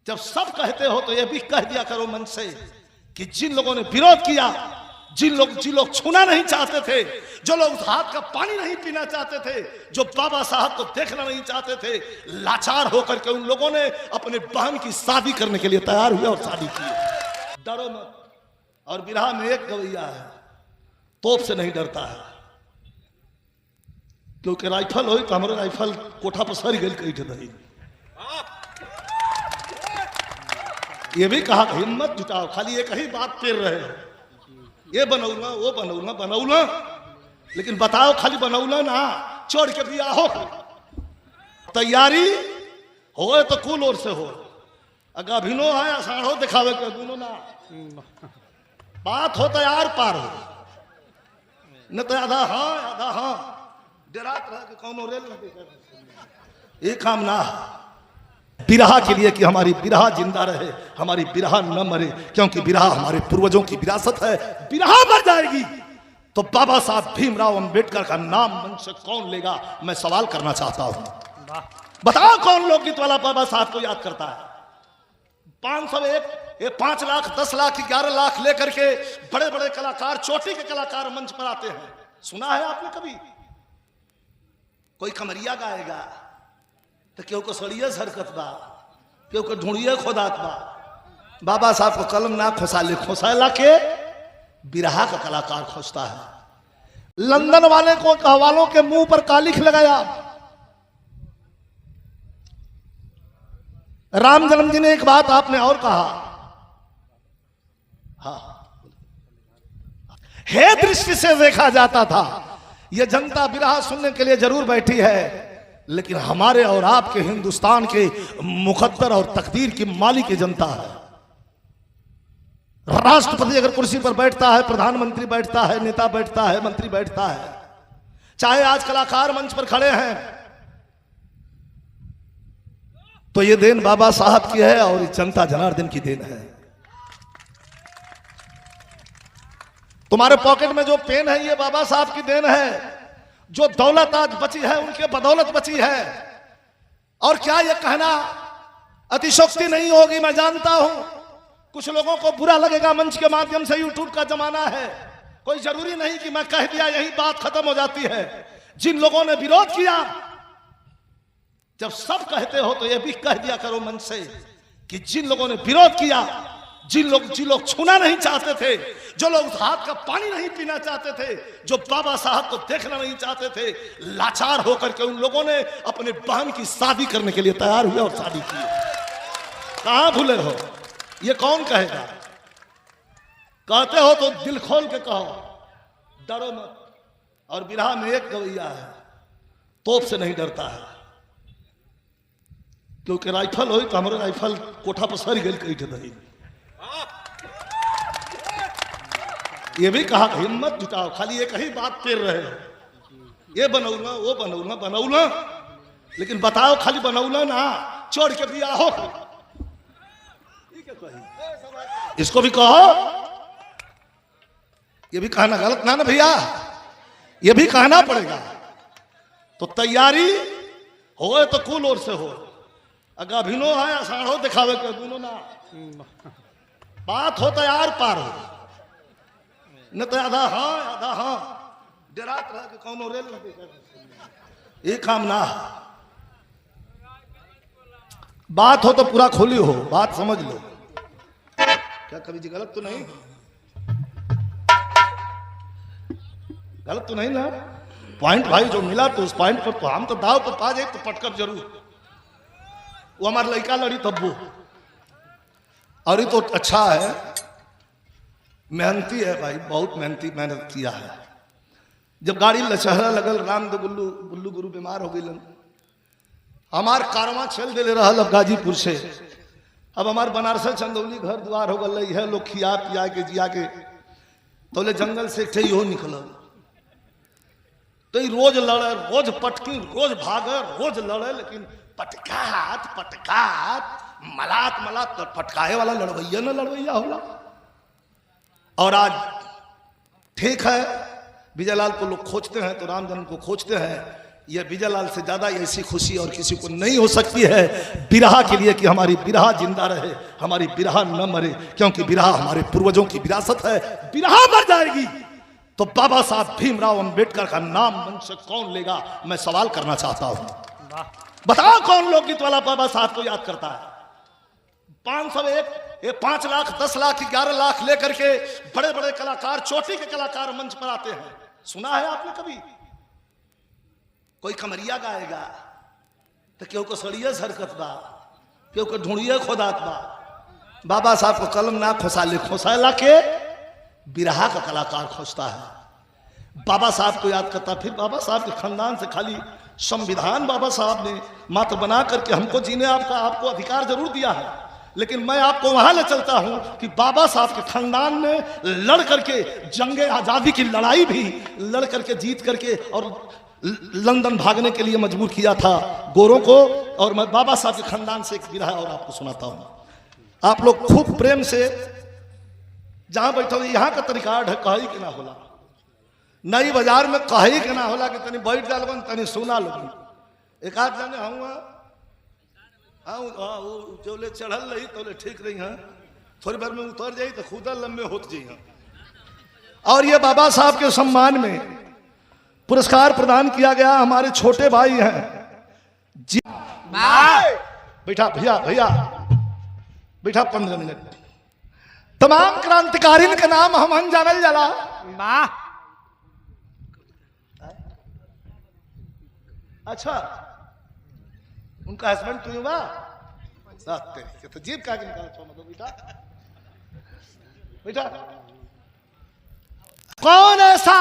जब सब कहते हो तो ये भी कह दिया करो मन से कि जिन लोगों ने विरोध किया, जिन लोग छूना नहीं चाहते थे, जो लोग उस हाथ का पानी नहीं पीना चाहते थे, जो बाबा साहब को देखना नहीं चाहते थे, लाचार होकर के उन लोगों ने अपने बहन की शादी करने के लिए तैयार हुए और शादी की। डरो मत। और बिरहा में एक गवैया है, तोप से नहीं डरता है, क्योंकि राइफल हो तो हमारे राइफल कोठा पर सर गई कही थे। ये भी कहा हिम्मत जुटाओ, खाली एक ही बात पेर रहे हैं, ये बनौला वो बनौला, लेकिन बताओ खाली बनौला ना, छोड़ के भी आओ। तैयारी हो तो कुल ओर से हो, अगर अभिनो है आषाढ़ो दिखावे के गुनो ना, बात हो तो यार पार हो, न तो आधा हाँ डरात रह के कौन रेल न ये काम ना। बिरहा के लिए कि हमारी बिरहा जिंदा रहे, हमारी बिरहा न मरे, क्योंकि बिरहा हमारे पूर्वजों की विरासत है। बिरहा मर जाएगी तो बाबा साहब भीमराव अंबेडकर का नाम मन से कौन लेगा, मैं सवाल करना चाहता हूं। बताओ कौन लोकगीत वाला बाबा साहब को याद करता है? 501 ये 5 लाख 10 लाख 11 लाख लेकर के बड़े बड़े कलाकार, चोटी के कलाकार मंच पर आते हैं। सुना है आपने कभी? कोई कमरिया गाएगा तो क्यों को सड़िया हरकत बा, क्यों को ढूंढिए खोदात बा। बाबा साहब को कलम ना खोसाला के बिरहा का कलाकार खोजता है। लंदन वाले को कहवालों के मुंह पर कालिख लगाया। राम जन्म जी ने एक बात आपने और कहा, हाँ, हे दृष्टि से देखा जाता था यह जनता बिरहा सुनने के लिए जरूर बैठी है, लेकिन हमारे और आपके हिंदुस्तान के मुकद्दर और तकदीर की मालिक की जनता है। राष्ट्रपति अगर कुर्सी पर बैठता है, प्रधानमंत्री बैठता है, नेता बैठता है, मंत्री बैठता है, चाहे आज कलाकार मंच पर खड़े हैं, तो ये देन बाबा साहब की है और जनता जनार्दन की देन है। तुम्हारे पॉकेट में जो पेन है ये बाबा साहब की देन है। जो दौलत आज बची है उनके बदौलत बची है। और क्या ये कहना अतिशोक्ति नहीं होगी, मैं जानता हूं कुछ लोगों को बुरा लगेगा, मंच के माध्यम से, यूट्यूब का जमाना है, कोई जरूरी नहीं कि मैं कह दिया यही बात खत्म हो जाती है। जिन लोगों ने विरोध किया, जब सब कहते हो तो ये भी कह दिया करो मन से कि जिन लोगों ने विरोध किया, जिन लोग छूना नहीं चाहते थे, जो लोग उस हाथ का पानी नहीं पीना चाहते थे, जो बाबा साहब को देखना नहीं चाहते थे, लाचार होकर के उन लोगों ने अपने बहन की शादी करने के लिए तैयार हुए और शादी की। कहां भूले हो? ये कौन कहेगा? कहते हो तो दिल खोल के कहो, डरो मत। और बिरहा में एक गवैया है, तोप से नहीं डरता है, क्योंकि राइफल हो तो हमारे राइफल कोठा पर सर गई कही थे। ये भी कहा हिम्मत जुटाओ, खाली एक ही बात पेर रहे हैं, ये बनौला वो बनौला, लेकिन बताओ खाली बनौला ना, छोड़ के भी आओ। इसको भी कहो, ये भी कहना गलत ना भैया, ये भी कहना पड़ेगा। तो तैयारी हो तो कुल ओर से हो, अगर अभिनो है आषाढ़ो दिखावे के गुनो ना, बात हो तो यार पार हो, न तो आधा हाँ डरात रह के कौन रेल न ये काम ना। बात हो तो पूरा खोली हो, बात समझ लो। क्या कवि जी गलत तो नहीं? गलत तो नहीं ना? पॉइंट भाई जो मिला तो उस पॉइंट पर तो हम तो दाव पर पा जाए तो पटकर जरूर। वो हमारे लड़का लड़ी तब वो, और ये तो अच्छा है, मेहनती है भाई, बहुत मेहनत किया है। जब गाड़ी लचहरा लगल, राम दो गुल्लू गुरु बीमार हो गई, हमार कारवा चल दे रहा अब गाजीपुर से, अब हमार बनारस चंदौली घर द्वार हो गल है, लोग खिया पिया के जिया के तो जंगल से थे इहो निकल, तो रोज लड़े, रोज पटकी, रोज भागे, रोज लड़े, लेकिन पटकात मलात तो पटकाए वाला लड़वैया न लड़वैया होला। और आज ठीक है, विजयलाल को लोग खोजते हैं तो राम जन्म को खोजते हैं, ये विजयलाल से ज्यादा ऐसी खुशी और किसी को नहीं हो सकती है बिरहा के लिए कि हमारी बिरहा जिंदा रहे, हमारी बिरहा न मरे, क्योंकि बिरहा हमारे पूर्वजों की विरासत है। बिरहा मर जाएगी तो बाबा साहब भीमराव अंबेडकर का नाम मन से कौन लेगा? मैं सवाल करना चाहता हूं, बताओ कौन लोकगीत वाला बाबा साहब को याद करता है? 501, 5 लाख, 10 लाख, 11 लाख लेकर के बड़े बड़े कलाकार, चोटी के कलाकार मंच पर आते हैं। सुना है आपने कभी? कोई कमरिया गाएगा तो क्यों को सड़िया सरकत बा, क्यों को ढूंढिए खोदात बा। बाबा साहब को कलम ना खोसाले, खोसाला के बिरहा का कलाकार खोजता है। बाबा साहब को याद करता। फिर बाबा साहब के खानदान से खाली संविधान बाबा साहब ने मात्र बना करके हमको जीने आपको अधिकार जरूर दिया है, लेकिन मैं आपको वहां ले चलता हूं कि बाबा साहब के खानदान ने लड़ करके जंगे आजादी की लड़ाई भी लड़ करके जीत करके और लंदन भागने के लिए मजबूर किया था गोरों को। और मैं बाबा साहब के खानदान से एक बिरहा और आपको सुनाता हूं। आप लोग खूब प्रेम से जहां बैठो, यहां का तरीका है कही के ना होला, नई बाजार में कही के ना होला कि तनी बैठ जालबन तनी सुना लोगन। एक आध जाने जो ले चढ़ल रही तो ले ठीक रही हैं, थोड़ी बार में उतर जाई तो खुदा लंबे होत जाई। और ये बाबा साहब के सम्मान में पुरस्कार प्रदान किया गया। हमारे छोटे भाई हैं जी, बैठा भैया भैया बैठा 15 मिनट। तमाम क्रांतिकारियों के नाम हम जानल जाला। अच्छा, उनका हस्बैंड तू हुआ तो जीप का निकाल बेटा बेटा। कौन ऐसा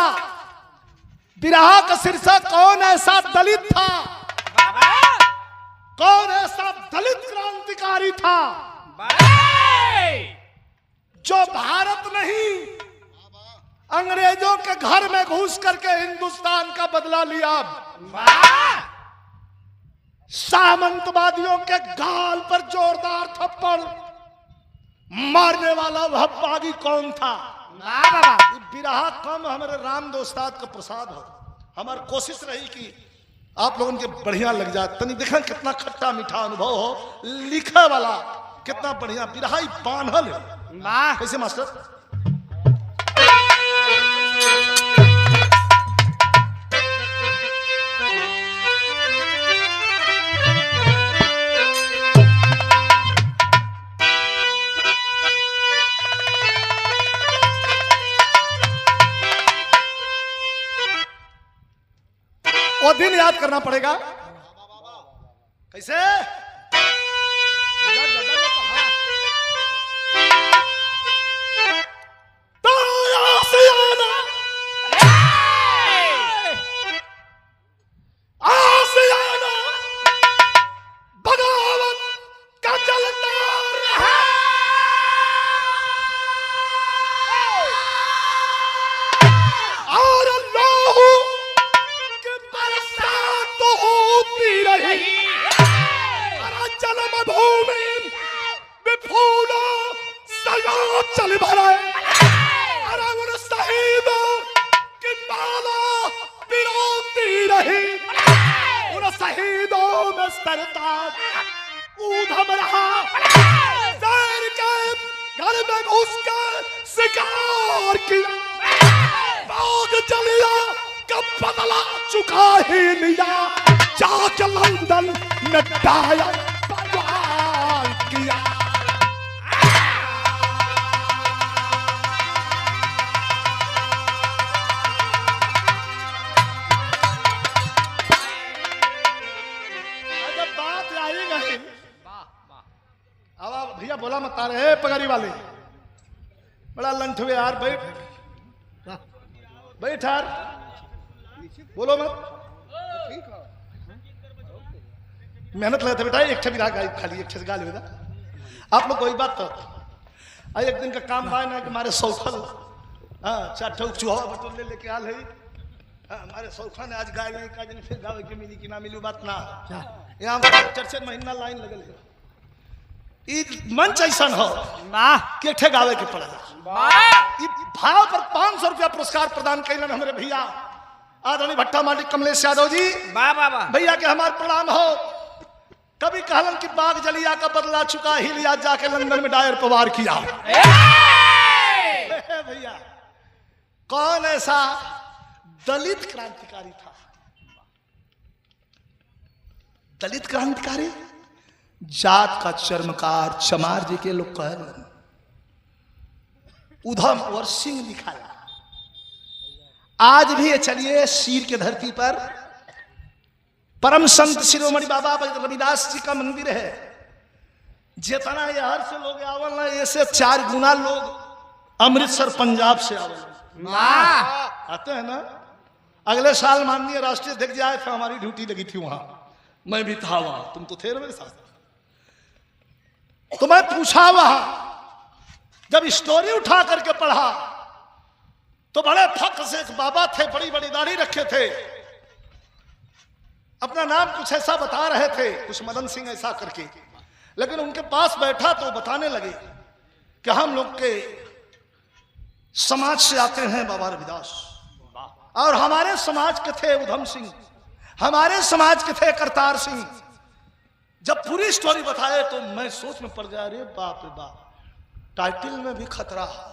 बिरहा का शीर्षक, कौन ऐसा दलित था, कौन ऐसा दलित क्रांतिकारी था जो भारत नहीं अंग्रेजों के घर में घुस करके हिंदुस्तान का बदला लिया? सामंतवादियों के गाल पर जोरदार थप्पड़ मारने वाला वह बागी कौन था? बिरहा कम हमारे राम दोस्ताद का प्रसाद हो। हमारी कोशिश रही कि आप लोगों के बढ़िया लग जाए। तनी देखा कितना खट्टा मीठा अनुभव हो, लिखा वाला कितना बढ़िया बिरहा बांधल है। कैसे मास्टर? वो दिन याद करना पड़ेगा। कैसे? बगावत का चलता रहा, और चल भरा अरे उन शहीदों की माला पिरोती रही, उन शहीदों में सरताज ऊधम रहा। शेर के घर में घुस कर शिकार किया, बाग जलिया कब बदला चुका ही लिया, जाके लंदन में डायल बवाल किया। अब भैया बोला मत आ रहे पगड़ी वाले, बड़ा लंठवे यार, बैठ बैठ यार, बोलो मत, मेहनत लगता बेटा। एक बिरा खाली एक गा ले। आप लोग कोई बात तो आज एक दिन का काम पाए ना कि हमारे सौखल 4 ठोक चूहा बटोर लेके आल है। हमारे सौखा ने आज गाय का दिन फिर गावे के मिली कि ना मिली बात ना, यहाँ 4-4 महीना लाइन लगल है। मंच ऐसा हो के गावे के पड़ा भाव पर 500 रुपया पुरस्कार प्रदान कैलन हमारे भैया आदरणीय भट्टा मालिक कमलेश यादव जी, वाह वाह वाह। भैया के हमारे प्रणाम हो। कभी कहलन कि बाग जलिया का बदला चुका ही लिया, जाके लंदन में डायर पर वार किया। भैया कौन ऐसा दलित क्रांतिकारी था? दलित क्रांतिकारी, जात का चर्मकार चमार जी के लोग कह रहे, उधम और सिंह लिखा है। आज भी चलिए शीर के धरती पर परम संत शिरोमणि बाबा रविदास जी का मंदिर है। जितना यार से लोग आवल ना, ऐसे 4 गुना लोग अमृतसर पंजाब से आवल आते हैं ना। अगले साल माननीय राष्ट्रीय अध्यक्ष आए थे, हमारी ड्यूटी लगी थी वहां, मैं भी था वहां, तुम तो थे मेरे साथ। तो मैं पूछा वहां, जब स्टोरी उठा करके पढ़ा तो बड़े फख्र से एक बाबा थे, बड़ी बड़ी दाढ़ी रखे थे, अपना नाम कुछ ऐसा बता रहे थे, कुछ मदन सिंह ऐसा करके। लेकिन उनके पास बैठा तो बताने लगे कि हम लोग के समाज से आते हैं बाबा रविदास, और हमारे समाज के थे उधम सिंह, हमारे समाज के थे करतार सिंह। जब पूरी स्टोरी बताए तो मैं सोच में पड़ गया, अरे बाप रे बाप, टाइटिल में भी खतरा है।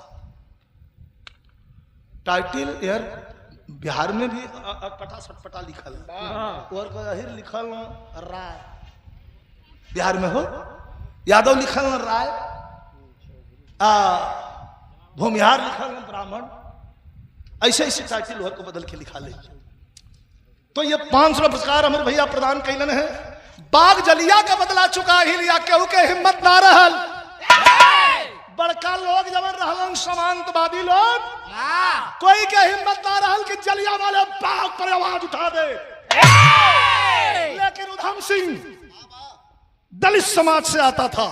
टाइटिल यार बिहार में भी अटपटा सटपटा लिखल, और लिखल राय, बिहार में हो यादव लिखल राय, भूमिहार लिखल ब्राह्मण, ऐसे ऐसे टाइटिल को बदल के लिखा ले। तो ये 500 पुरस्कार हमारे भैया प्रदान कैलन है। बाग जलिया का बदला चुका ही लिया, केहू के हिम्मत ना रहल। बड़का लोग जब रहलन समांतवादी लोग, कोई के हिम्मत ना रहल कि जलिया वाले बाग पर आवाज उठा दे। लेकिन उधम सिंह दलित समाज से आता था।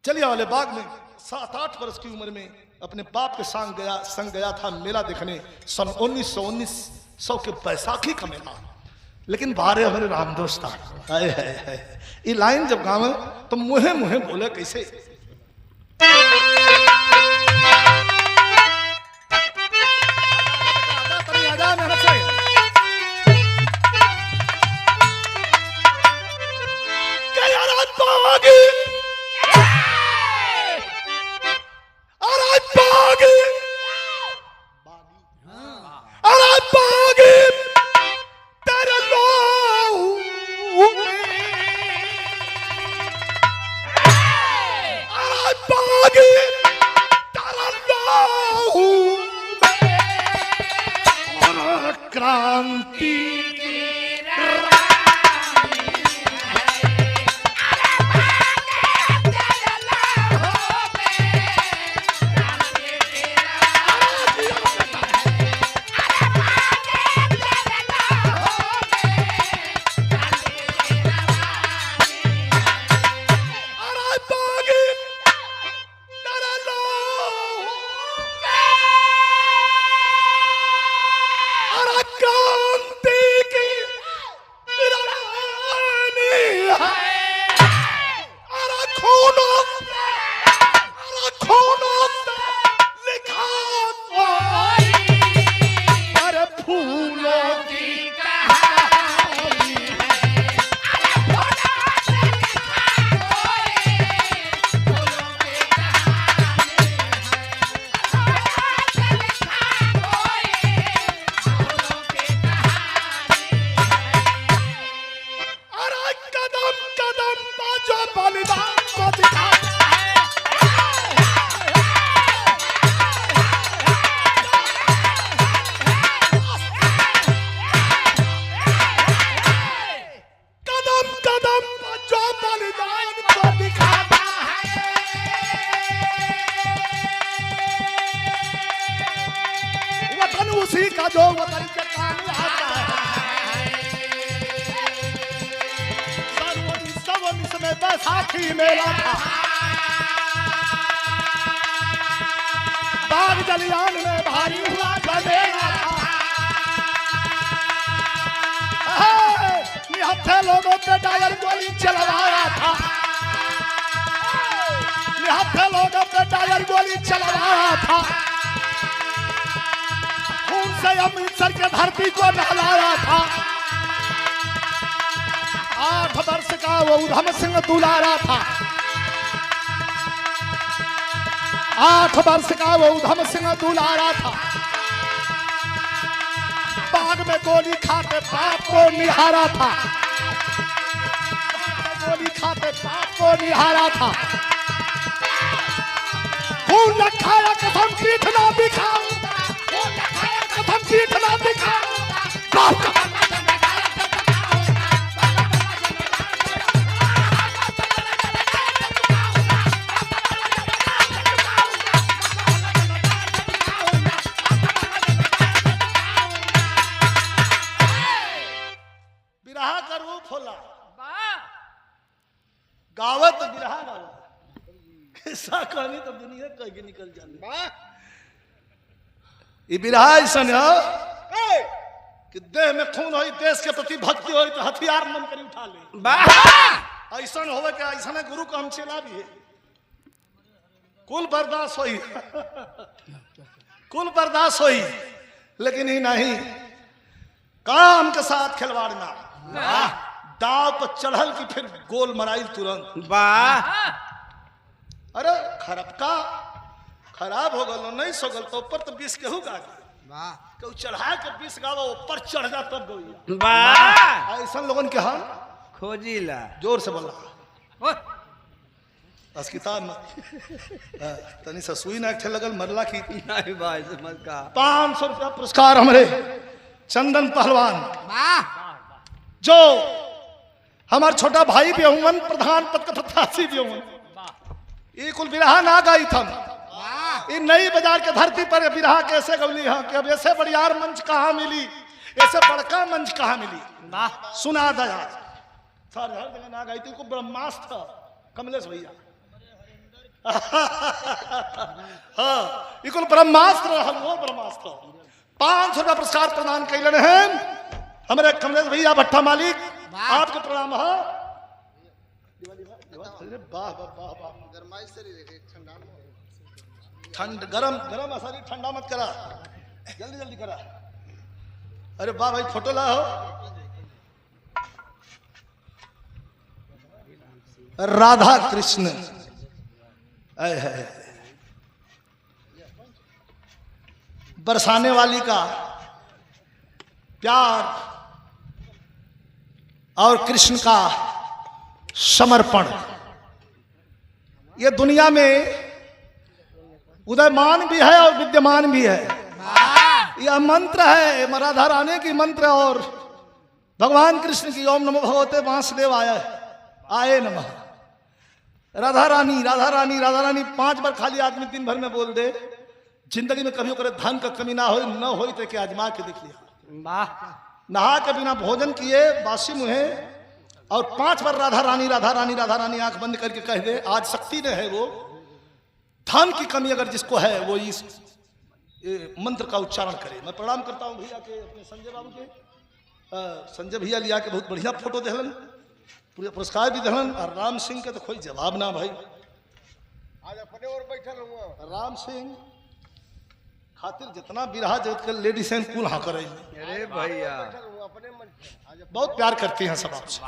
जलिया वाले बाग में 7-8 वर्ष की उम्र में अपने बाप के संग गया था मेला देखने, सन 1919 के बैसाखी का मेला। लेकिन बारे हमारे राम दोस्त है, ये लाइन जब गावे तो मुहे मुहे बोले कैसे, क्रांति उसी का जो वतन के काम आता है। में बैसाखी मेला था, बाग जलियान में भारी हुआ मेला था। निहत्थे लोगों पे डायर गोली चलवाया था, निहत्थे लोगों पे डायर गोली चलवाया था। खून से अमृतसर के धरती को नहलाया था। 8 वर्ष का वो उधम सिंह दुलारा था। 8 वर्ष का वो उधम सिंह दुलारा था। बाग में गोली खाते बाप को निहारा था। गोली खाते बाप को निहारा था। खून न खाया कसम पीठ ना दिखाऊंगा। खून न खाया कसम पीठ ना दिखाऊंगा। बिरहा का रूप होला गावत बिरहा गावत किस्सा कहानी तो दुनिया कह के निकल जाने। ये बिरहा ऐसा है कि देह में खून हो, देश के प्रति भक्ति हो तो हथियार मन कर उठा ले। ऐसा होवे कि ऐसा गुरु का हम चला भी है कुल बर्दाश्त होई कुल बर्दाश्त होई, लेकिन ही नहीं काम के साथ खिलवाड़ ना। दाव पर चढ़ल की फिर गोल मराइल तुरंत। अरे खराब हो गल नहीं सो गल तो ऊपर तो 20 केहू गा केहू चढ़ा के 20 गावा ऊपर चढ़ जा तब गई। ऐसा लोगन के हाल खोजीला जोर से बोला अस्किताब में तनी सा सुई ना लगल मरला की नहीं भाई समझ का 500 रुपया पुरस्कार हमारे चंदन पहलवान जो हमार छोटा भाई भी हूँ प्रधान पद का प्रत्याशी भी हूँ। ये कुल बिरहा ना गाई था। ये नई बाजार के धरती पर बिरहा कैसे गौली है कि अब ऐसे बढ़ियार मंच कहाँ मिली, ऐसे बड़का मंच कहाँ मिली। सुना दया सर हर जगह ना गाई थी को ब्रह्मास्त्र कमलेश भैया हाँ ये कुल ब्रह्मास्त्र वो ब्रह्मास्त्र 500 रुपया पुरस्कार प्रदान कैलन हैं हमारे कमलेश भैया भट्टा मालिक। आपके प्रणाम है। ठंड गरम गरम सारी ठंडा मत करा, जल्दी जल्दी करा। अरे वाह भाई फोटो ला हो। राधा कृष्ण बरसाने वाली का प्यार और कृष्ण का समर्पण ये दुनिया में उदयमान भी है और विद्यमान भी है। यह मंत्र है राधा रानी की मंत्र और भगवान कृष्ण की ओम नमो भगवते वासुदेव आए नमः। राधा रानी राधा रानी राधा रानी 5 बार खाली आदमी दिन भर में बोल दे, जिंदगी में कभी करे धन का कमी ना हो तो क्या आजमा के देख लिया। नहा के बिना भोजन किए बासी मुहे और 5 बार राधा रानी राधा रानी राधा रानी आंख बंद करके कह दे। आज शक्ति ने है वो धन की कमी अगर जिसको है वो इस मंत्र का उच्चारण करे। मैं प्रणाम करता हूँ भैया के अपने संजय बाबू के। संजय भैया लिया के बहुत बढ़िया फोटो देहलन, पूरे पुरस्कार भी देहलन। और राम सिंह के तो कोई जवाब ना भाई। आज अपने और बैठल हूँ राम सिंह खातिर जितना बिरहा जगत के लेडीज हैं कुल हाँ करे। अरे भैया अपने मन बहुत प्यार करती हैं सब आपसे,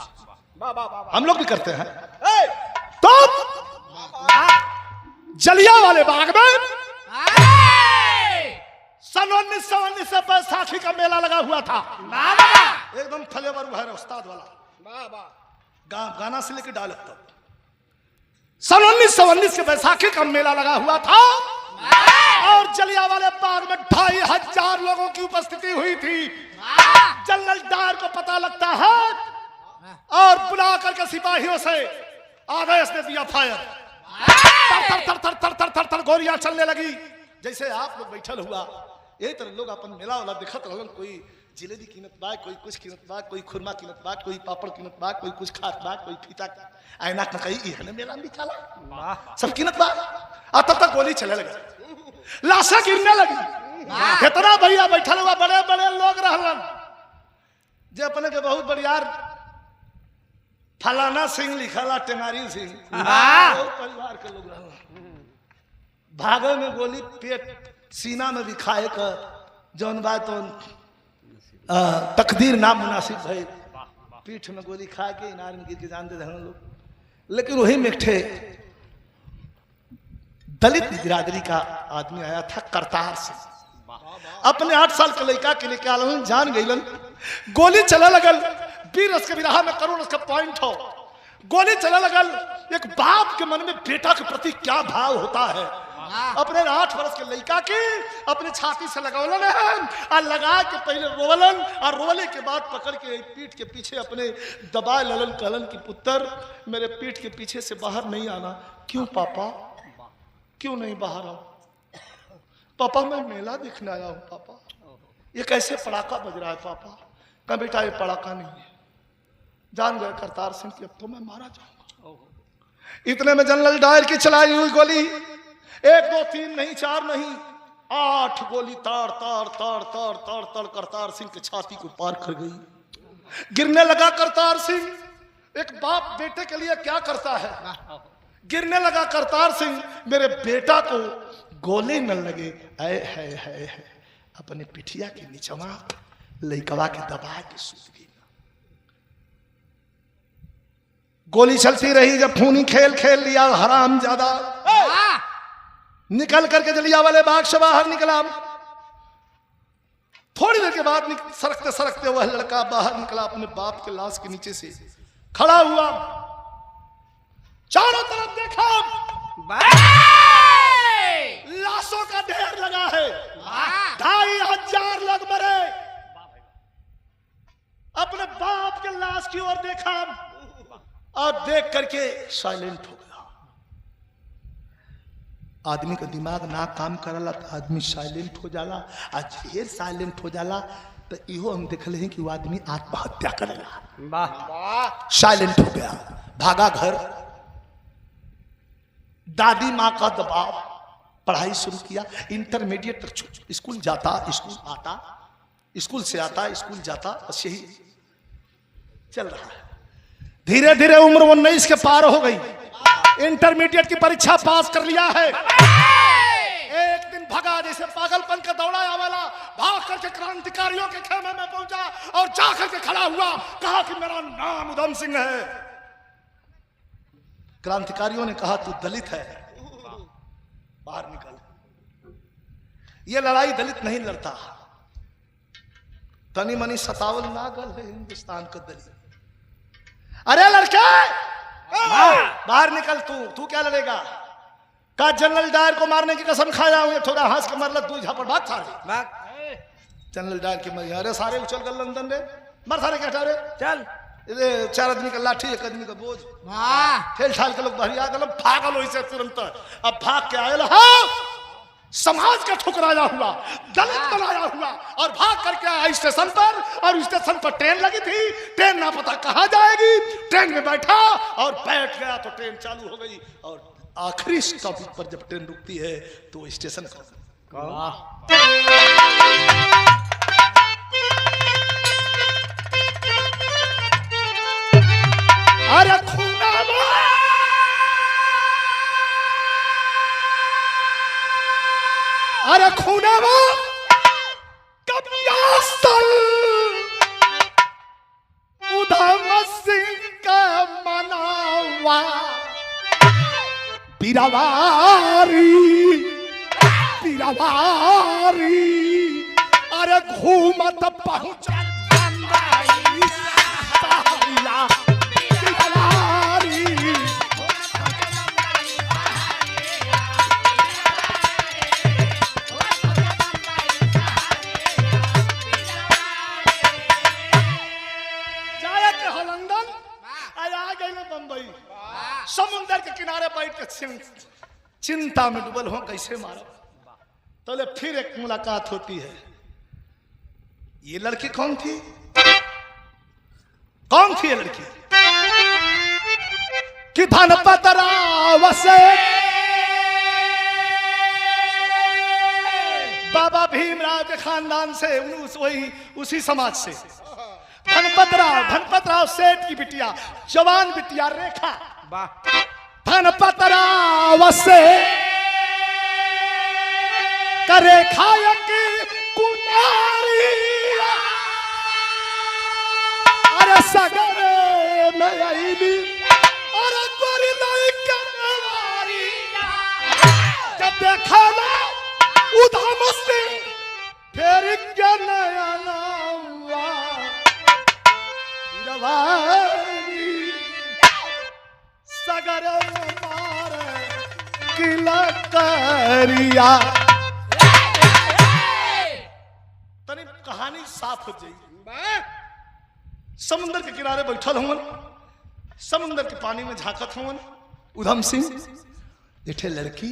हम लोग भी करते हैं। तो जलिया वाले बाग में सन 1919 से बैसाखी का मेला लगा हुआ था। एकदम फलेवर है उस्ताद वाला गाना से लेकर डायलॉग तक। सन 1919 के बैसाखी का मेला लगा हुआ था और जलियांवाले बाग में 2500 लोगों की उपस्थिति हुई थी। जनरल डायर को पता लगता है और बुला करके सिपाहियों से आदेश दे दिया फायर। तर तर तर तर तर तर तर गोलियां चलने लगी। जैसे आप लोग बैठल हुआ यही तरह लोग अपन मेला वाला देखत रहलन। कोई जिलेबी कीनत बा, कोई कुछ कीनत बा, कोई खुरमा कीनत बा, कोई पापड़ कीनत बा, कोई कुछ खात बा, कोई फीता ऐना न कही है मेला में निकाला सब कीनत बा। और तब तक गोली चले लगी, लाशें गिरने लगी। कितना भैया बैठल हुआ बड़े बड़े लोग रहलन जे अपने के बहुत बढ़िया फलाना सिंह लिखला टेंगारी सिंह परिवार के लोग रहलन। भागे में गोली पेट सीना में भी खाए कर जौन बात तो तकदीर ना मुनासिब भई, पीठ में गोली खा के इनार में गिर के जान दे रहे लोग। लेकिन वही में थे दलित बिरादरी का आदमी आया था करतार से, अपने 8 साल के लड़का के लेके आलन, जान गईलन, गोली चला लगल, वीर रस के विराह में करोड़ का पॉइंट हो, गोली चला लगल। एक बाप के मन में बेटा के प्रति क्या भाव होता है, अपने 8 वर्ष के लड़का के अपने छाती से लगौलन और लगा के पहले रोवलन और रोवले के बाद पकड़ के पीठ के पीछे अपने दबा ललन, कहलन कि पुत्र मेरे पीठ के पीछे से बाहर नहीं आना। क्यों पापा, क्यों नहीं बाहर आओ? पापा मैं मेला देखने आया हूं पापा। ये कैसे पड़ाका बज रहा है पापा? कहा बेटा ये पड़ाका नहीं है, जान गए करतार सिंह कि अब तो मैं मारा जाऊंगा। इतने में जनरल डायर की चलाई हुई गोली 1 2 3 नहीं 4 नहीं 8 गोली ताड़ ताड़ ताड़ ताड़ ताड़ ताड़ करतार सिंह के छाती को पार कर गई। गिरने लगा करतार सिंह। एक बाप बेटे के लिए क्या करता है, गिरने लगा करतार सिंह। मेरे बेटा को गोली न लगे, है अपने पिठिया के नीचवा लइकवा के दबा के सूत गई। गोली चलती रही, जब खूनी खेल खेल लिया हराम ज्यादा निकल करके जलियांवाले बाग से बाहर निकला। थोड़ी देर के बाद सरकते सरकते वह लड़का बाहर निकला, अपने बाप के लाश के नीचे से खड़ा हुआ, चारों तरफ देखा, लाशों का ढेर लगा है, 2500 लोग मरे। अपने बाप के लाश की ओर देखा और देख करके साइलेंट हो गया। आदमी का दिमाग ना काम करला तो आदमी साइलेंट हो जाला, आज ढेर साइलेंट हो जाला तो इहो हम देखले हैं कि वो आदमी आत्महत्या करेला। साइलेंट हो गया, भागा घर, दादी माँ का दबाव, पढ़ाई शुरू किया, इंटरमीडिएट तक स्कूल जाता, स्कूल आता, स्कूल से आता, स्कूल जाता, बस यही चल रहा है। धीरे धीरे उम्र 19 के पार हो गई, इंटरमीडिएट की परीक्षा पास कर लिया है। एक दिन भगा जैसे पागलपन का दौड़ा वाला, भाग करके क्रांतिकारियों के खेमे में पहुंचा और जाकर के खड़ा हुआ, कहा कि मेरा नाम उधम सिंह है। क्रांतिकारियों ने कहा तू दलित है, बाहर निकल। ये लड़ाई दलित नहीं लड़ता, तनी मनी सतावल नागल है हिंदुस्तान का दलित। अरे लड़के बाहर निकल, तू क्या लड़ेगा? का जनरल डायर को मारने की कसम खाया हूं, थोड़ा हंस के मरल, तू झापड़ भाग सारे। जनरल डायर के मर, अरे सारे उछल कर लंदन रे, मर सारे क्या रे, चल 4 आदमी का लाठी, 1 आदमी का बोझ, ठेल ठाल के लोग बहरिया गल, भागल वैसे तुरंत। अब भाग के आयल समाज का ठुकराया हुआ, दलित बनाया हुआ, और भाग करके आया स्टेशन पर, और स्टेशन पर ट्रेन लगी थी, ट्रेन ना पता कहां जाएगी, ट्रेन में बैठा और बैठ गया तो ट्रेन चालू हो गई। और आखिरी स्टॉपिंग पर जब ट्रेन रुकती है तो स्टेशन अरे खूनावा कब्यास्तल उधम सिंह का मनावा पीरावारी पीरावारी, अरे घूमत पहुंचा समुंदर के किनारे बैठ के चिंता में डूबल हो कैसे मारो। तो फिर एक मुलाकात होती है। ये लड़की कौन थी? कौन थी ये लड़की? कि धनपतराव से बाबा भीमराव के खानदान से, वही उसी समाज से धनपतराव सेठ की बिटिया, जवान बिटिया रेखा, धनपतराव से रेखा की कुना सगरे में आईली और गोरी लड़का नवारी जब देखा ना उधम से फिर क्या नया नावा रवानी सगरे में मारे किला करिया। तनी कहानी साफ हो जाएगी। समुंदर के किनारे बैठल हुवन, समुंदर के पानी में झांकत हुवन उधम सिंह। एक लड़की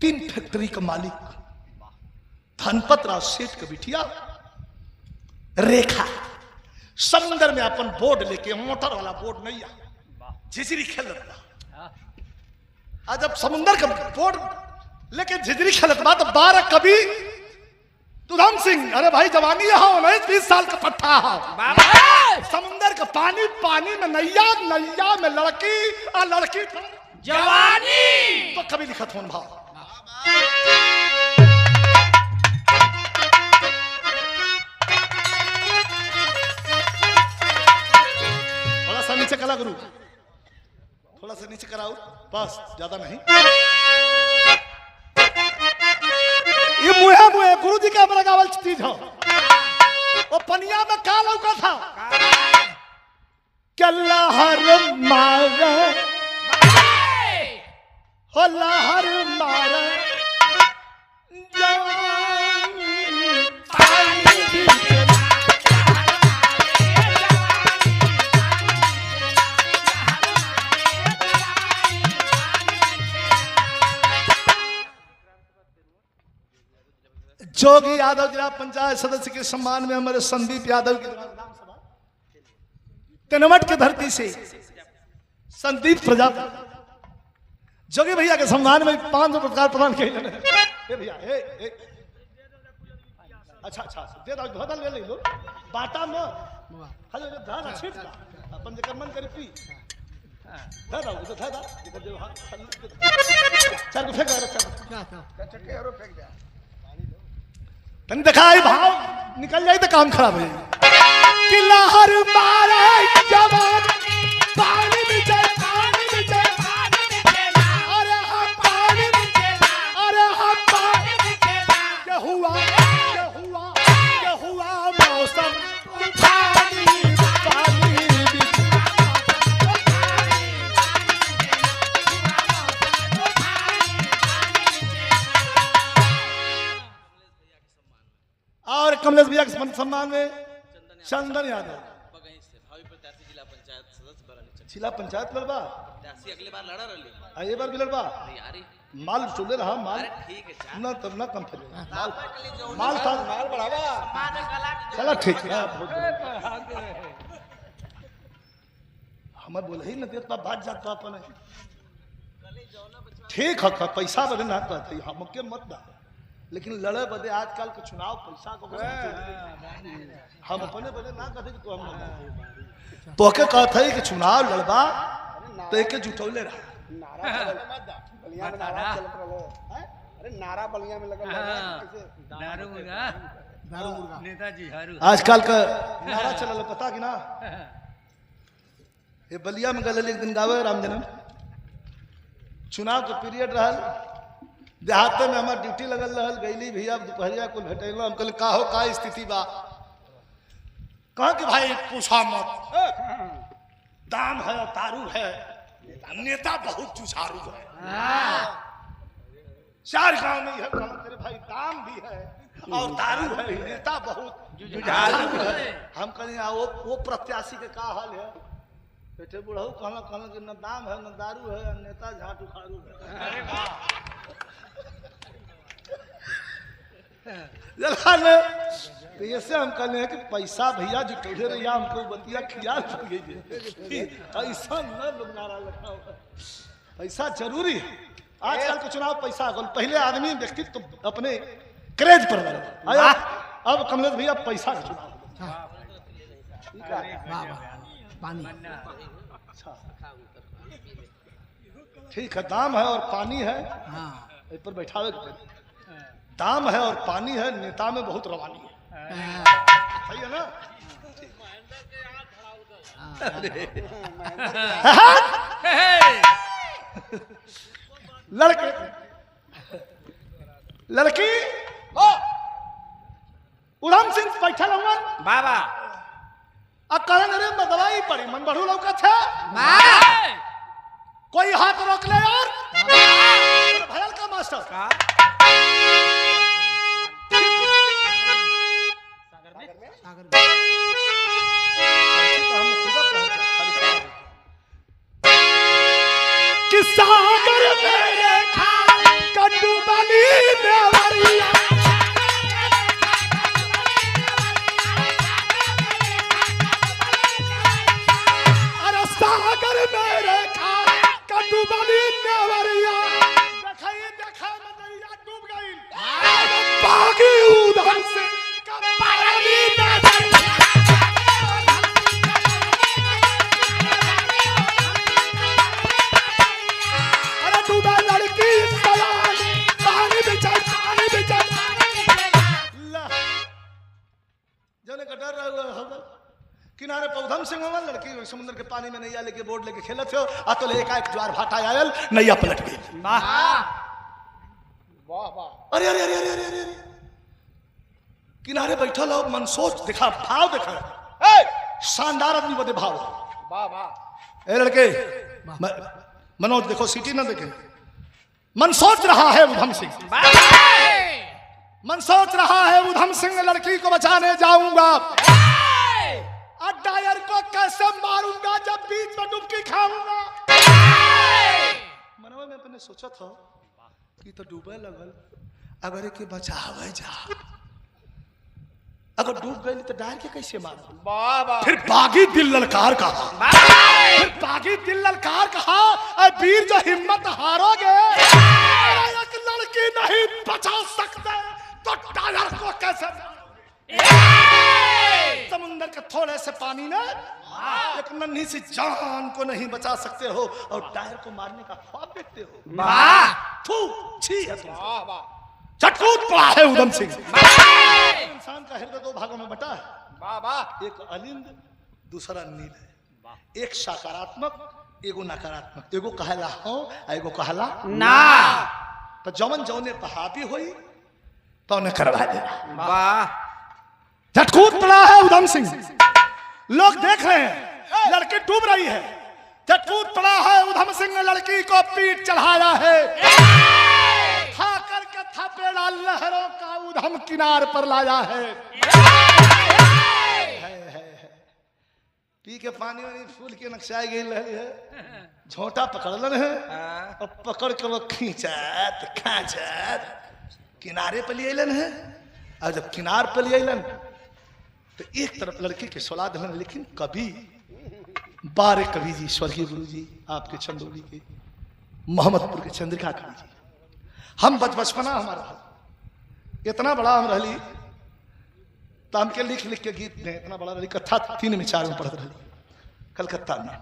3 फैक्ट्री का मालिक धनपत राव सेठ का बिटिया रेखा समुंदर में अपन बोर्ड लेके, मोटर वाला बोर्ड नहीं आ, झिझरी खेलत बा। आज जब समुंदर का बोर्ड लेके झिझरी खेलत बा तो 12 कवि उधम सिंह, अरे भाई जवानी हो 19-20 साल का पट्टा हो, समुंदर का पानी, पानी में नैया, नैया में लड़की और लड़की जवानी। तो कभी लिखत होन भाव थोड़ा सा नीचे कला गुरु, थोड़ा सा नीचे कराओ बस, ज्यादा नहीं। ये मुहे मुहे गुरु जी का बरगावल चीज हो। वो पनिया में का लौका था क्या लहर मारे हो, लहर मारे जोगी यादव जिला पंचायत सदस्य के सम्मान में हमारे संदीप यादव की तनवट की धरती से संदीप प्रजापति जोगी भैया के सम्मान में 500 पुरस्कार प्रदान किए गए। भैया अच्छा अच्छा दे दो, धोदल ले लो बाटा में हलो जो धान छिट अपन जकर मन करे पी धा दो तो धा दो चार को फेंक दो, चक्के और फेंक दे। तन दिखाई भाव निकल जाए तो काम खराब है। कि लहर मारे जवान पानी में जाए, पानी में जाए, पानी में खेला, अरे हम पानी में खेला, अरे हम पानी में खेला। क्या हुआ, क्या हुआ, क्या हुआ मौसम पानी पानी और कमलेश भैया के सम्मान में चंदन यादव जिला पंचायत लड़बा, अगले बार लड़ा रही, ये बार भी लड़बा माल चुले रहा माल ठीक है ना तब ना कम फिर माल माल था माल बढ़ावा चला ठीक है। हमार बोले ही ना देता बात जाता अपन ठीक है, पैसा बदे ना कहते हमके मत दा, लेकिन लड़े बदे आजकल के चुनाव पैसा को हम अपने बदे ना कहते कि तो हम तो के कहते कि चुनाव लड़बा तो एक जुटौले रहा बलिया में नारा चलत रहो। अरे नारा बलिया में लगल दारू मुर्गा नेताजी हारू आजकल का नारा चलल पता कि ना। ये बलिया में गल एक दिन गावे राम जन्म चुनाव के पीरियड रहल, देहाते में हमार ड्यूटी लगल रहल, गईली भैया दोपहरिया को भेटल, हम कहले का हो का स्थिति बा, कहा कि भाई पूछा मत, दाम है तारू है, नेता बहुत जुझारू है। 4 गांव में यह काम करे भाई, दाम भी है और दारू है, नेता बहुत जुझारू है। हम कहें वो प्रत्याशी के का हाल है, बेटे बुढ़ऊ कहना कहना कि न दाम है न दारू है, नेता झाट उखाड़ू है। तो ऐसे हम कहने हैं कि पैसा भैया जुटौले रहिया, हमको बतिया खियाल पड़ गई ऐसा न लोग नारा लगाओ, पैसा जरूरी है। आजकल के चुनाव पैसा गल, पहले आदमी व्यक्तित्व तो अपने क्रेज पर लड़ा, अब कमलेश भैया पैसा का चुनाव पानी ठीक है, दाम है और पानी है, इस पर बैठावे दाम है और पानी है, नेता में बहुत रवानी है, सही है ना। लड़के लड़की उधम सिंह बैठल हुआ बाबा करण रे दवाई पड़ी मन बढ़ू लौका था कोई हाथ रोक ले यार भयल का मास्टर का कि सागर मेरे कटु बली नेवरिया अरे सागर मेरे कटु बली नेवरिया देखा मदरिया डूब गई बागी उधर से कपाली नजरिया किनारे पौधम सिंह लड़की समुद्र के पानी में नैया लेके बोर्ड लेके खेलत हो आ तो लेका एक ज्वार भाटा आयल नैया पलट गई वाह वाह अरे अरे अरे अरे अरे अरे किनारे बैठल हो मन सोच दिखा भाव दिखा शानदार आदमी बदे भाव वाह वाह ए लड़के मनोज देखो सिटी ना देखे मन सोच रहा है उधम सिंह मन सोच रहा है उधम सिंह लड़की को बचाने जाऊंगा डायर को कैसे मारूंगा जब बीच में डुबकी खाऊंगा मनवा में अपने सोचा था कि तो डूबे लगल अगर के बचावे जा अगर डूब गई तो डायर के कैसे मारू वाह वाह फिर बागी दिल ललकार कहा फिर बागी दिल ललकार कहा वीर जो हिम्मत हारोगे एक लड़की नहीं बचा सकते तो डायर को कैसे समुंदर के थोड़े से पानी में एक नन्ही सी जान को नहीं बचा सकते हो और टायर को मारने का ख्वाब देखते हो थू छी है तुम वाह वाह चटकूट पड़ा है उधम सिंह इंसान का हृदय दो भागों में बटा है वाह वाह एक अलिंद दूसरा नील है एक सकारात्मक एगो नकारात्मक एगो कहला हो एगो कहला ना तो जवन जौने पहाबी होई तो उन्हें करवा देना वाह झटकूट पड़ा है उधम सिंह लोग देख रहे हैं लड़की डूब रही है झटकूट पड़ा है उधम सिंह ने लड़की को पीठ चढ़ाया है खा करके थपेड़ा लहरों का उधम किनार पर लाया है पी के पानी वानी फूल के नक्शाई गई रही है झोंटा पकड़लन है और पकड़ के वो खींचत खाचत किनारे पर ले अलन है और जब किनार पर ले अलन तो एक तरफ लड़के के सुला दिलन लेकिन कभी बारे कवि जी स्वर्गीय गुरु जी आपके चंदौली के मोहम्मदपुर के चंद्रिका कवि जी हम बचपना हमारा इतना बड़ा हम रही तो हमके लिख लिख के गीत ने इतना बड़ा रही कथा 3 में 4 में पढ़त रही कलकत्ता में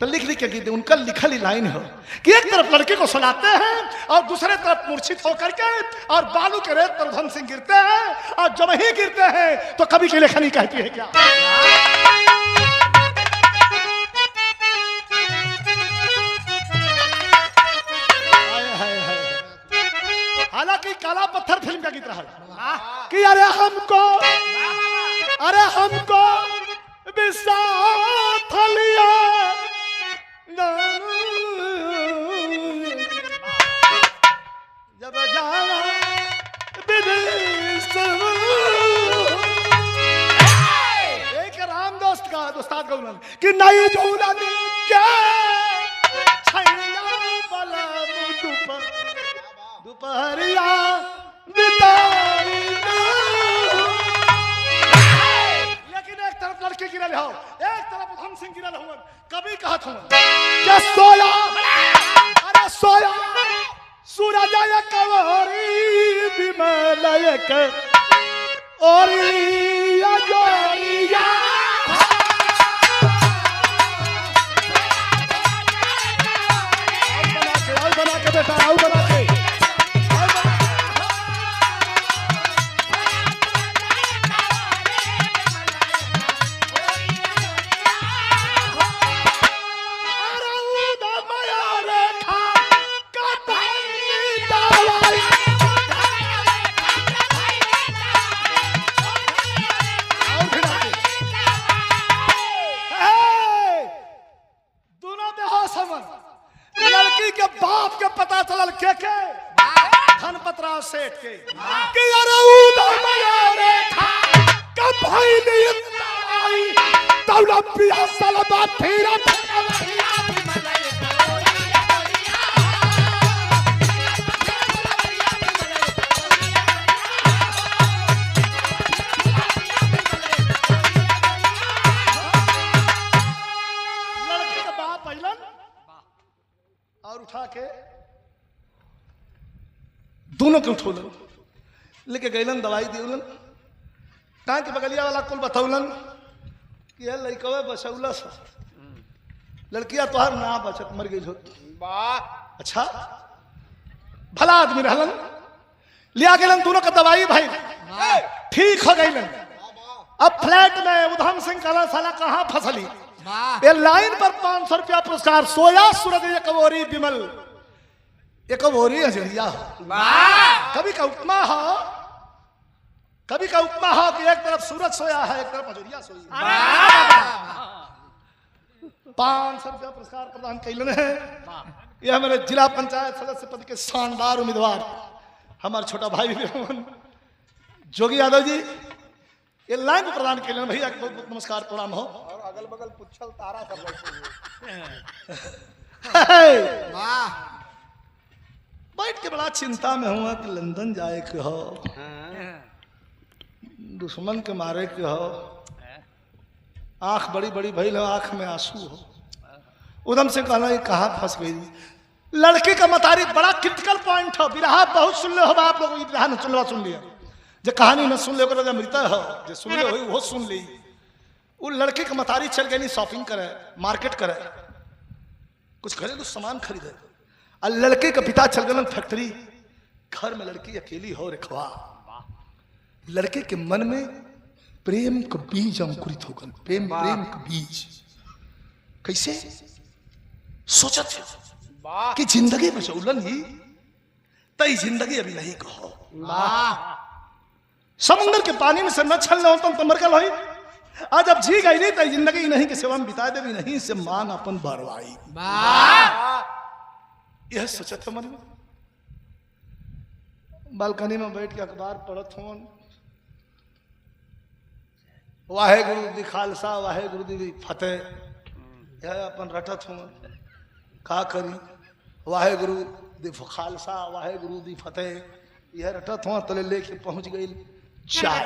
तो लिख लिख के गीत उनका लिखल लाइन हो कि एक तरफ लड़के को सुलाते हैं और दूसरे तरफ मूर्छित होकर के और बालू के रेत पर उधम सिंह गिरते हैं और जब ही गिरते हैं तो कवि की लेखनी कहती है क्या हालांकि काला पत्थर फिल्म का गीत रहा कि अरे हमको विसाथ लिया जब जाना विदेश एक राम दोस्त का दोस्ताद गौलन कि नहीं जोना क्या छैया वाला दोपहरिया बिताई लेकिन एक तरफ लड़के गिरल हो एक तरफ उधम सिंह गिरल हो कभी कहत हो क्या सोया अरे सोया सूरज कवरी विमलयक ओरिया जोरिया बना के बेटा आओ बना के लड़की के बाप के पता चलल के धनपतराव सेठ के कि अरे उधम रे था कब भाई ने आई दौलत पिया सलबा तेरा लड़की के बाप अइलन और उठा के दोनों के उठौलन लेके गैलन दवाई दिउलन टांग के बगलिया वाला कुल बतौलन कि यह लड़कवे बचौला सा लड़किया तोहर ना बचत मर गई हो वाह अच्छा भला आदमी रहलन लिया गेलन दोनों का दवाई भाई ठीक हो गईलन अब फ्लैट में उधम सिंह काला साला कहाँ फसली ये लाइन पर 500 रुपया पुरस्कार सोया सूरज एक बोरी बिमल एक बोरी हजरिया कभी का उपमा हो कभी का उपमा हो कि एक तरफ सूरज सोया है एक तरफ हजरिया सोई है 500 रुपया पुरस्कार प्रदान कैलन है यह हमारे जिला पंचायत सदस्य पद के शानदार उम्मीदवार हमारे छोटा भाई जोगी यादव जी ये लाइन को प्रदान कैलन भैया बहुत बहुत नमस्कार प्रणाम हो और अगल बगल पुच्छल तारा सब बैठे हे! बैठ के बड़ा चिंता में हुआ कि लंदन जाए के हो दुश्मन के मारे के हो आंख बड़ी बड़ी भइल हो आंख में आंसू हो उधम से कहना ये कहाँ फंस गई लड़की का मतारी बड़ा क्रिटिकल पॉइंट हो बिरहा बहुत सुन ले हो आप लोग बिरहा न सुन लिया जो कहानी न सुन ले मृत हो जो सुन ले हो वो सुन ली वो लड़की का मतारी चल गई शॉपिंग करे मार्केट करे कुछ घरेलू सामान खरीदे और लड़के का पिता चल गए फैक्ट्री घर में लड़की अकेली हो रखवा लड़के के मन में प्रेम का बीज अंकुरित हो गया प्रेम का बीज कैसे सोचा थे वाह कि जिंदगी बचौलन ही तई जिंदगी अभी नहीं कहो समुंदर के पानी में से न छलने हो तो मर गल हो आज अब जी गई नहीं तई जिंदगी नहीं के सेवा में बिता दे भी नहीं से मांग अपन बरवाई यह सोचा था मन में बालकनी में बैठ के अखबार पढ़त हो वाहे गुरु दी खालसा वाहे गुरु दी फतेह यह अपन रटत हो का करी वाहे गुरु दी खालसा वाहे गुरु दी फतेह यह रटत हो तले लेके पहुंच गई चाय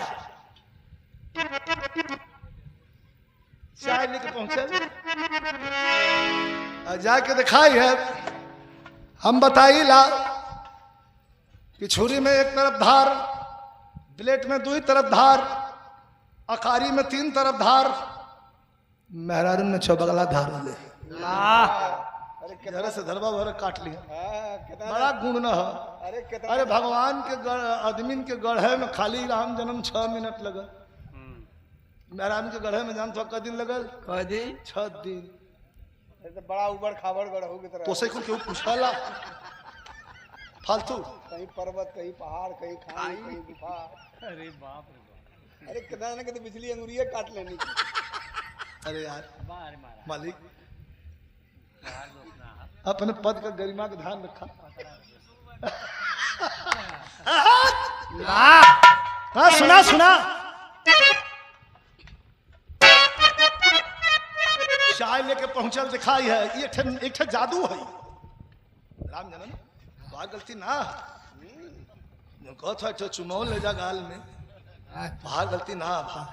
चाय लेके पहुंचे जाके दिखाई है हम बताई ला कि छुरी में एक तरफ धार प्लेट में दो तरफ धार अकारी में 3 तरफ धार मेहरारू में चौबगला धार ले अरे कितना जरा से धरबा भर काट लिया कितना बड़ा गुण न हो अरे कितना अरे भगवान के आदमी के गढ़े में खाली राम जन्म 6 मिनट लगल मेहरारू के गढ़े में जान तो क दिन लगल 6 दिन ये तो बड़ा उबड़ खाबड़ गढ़ की तरह तो से क्यों पूछला फालतू कहीं पर्वत कहीं पहाड़ कहीं खाई कहीं गुफा अरे बाप रे बाप अरे कितना ना कितनी बिजली अंगुरिया काट लेनी अरे यार मार मारा मालिक मार दोस्ता अपने पद का गरिमा का ध्यान रखा हाँ सुना सुना चाय लेके पहुंचल दिखाई है ये एक ठे जादू है राम जनन बात गलती ना कहत है चुमौल ले जा गाल में बाहर गलती ना भा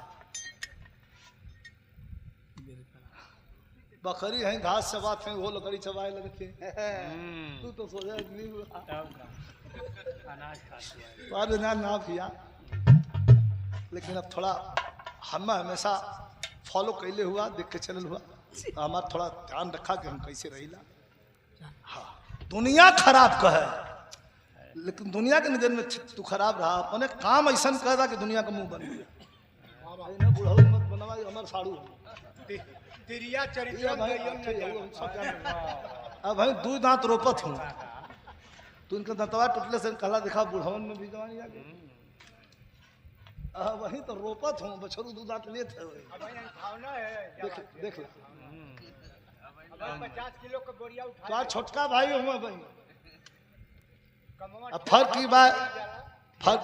बकरी है घास चबाते हैं वो लकड़ी चबाए लगते तू तो सोचा नहीं हुआ अनाज खाती है बाद ना ना किया लेकिन अब थोड़ा हम हमेशा फॉलो कैले हुआ देख के चलल हुआ हमारा थोड़ा ध्यान रखा कि हम कैसे रहिला हाँ दुनिया खराब का है लेकिन दुनिया के नजर में तू खराब रहा अपने काम ऐसा कर रहा कि दुनिया का मुंह बन गया भाई ना बुढ़ऊ मत बनवा हमारे साड़ू तिरिया अब भाई 2 दांत रोपत हूँ तू इनका दंतवा टूटले से कहला दिखा बुढ़वन में भी जवानी आ गई वही तो रोपत हूँ बछरू 2 दांत लेते हुए देख देख 50 किलो का बोरिया उठा तो छोटका भाई हुआ भाई कमवा अब फर्क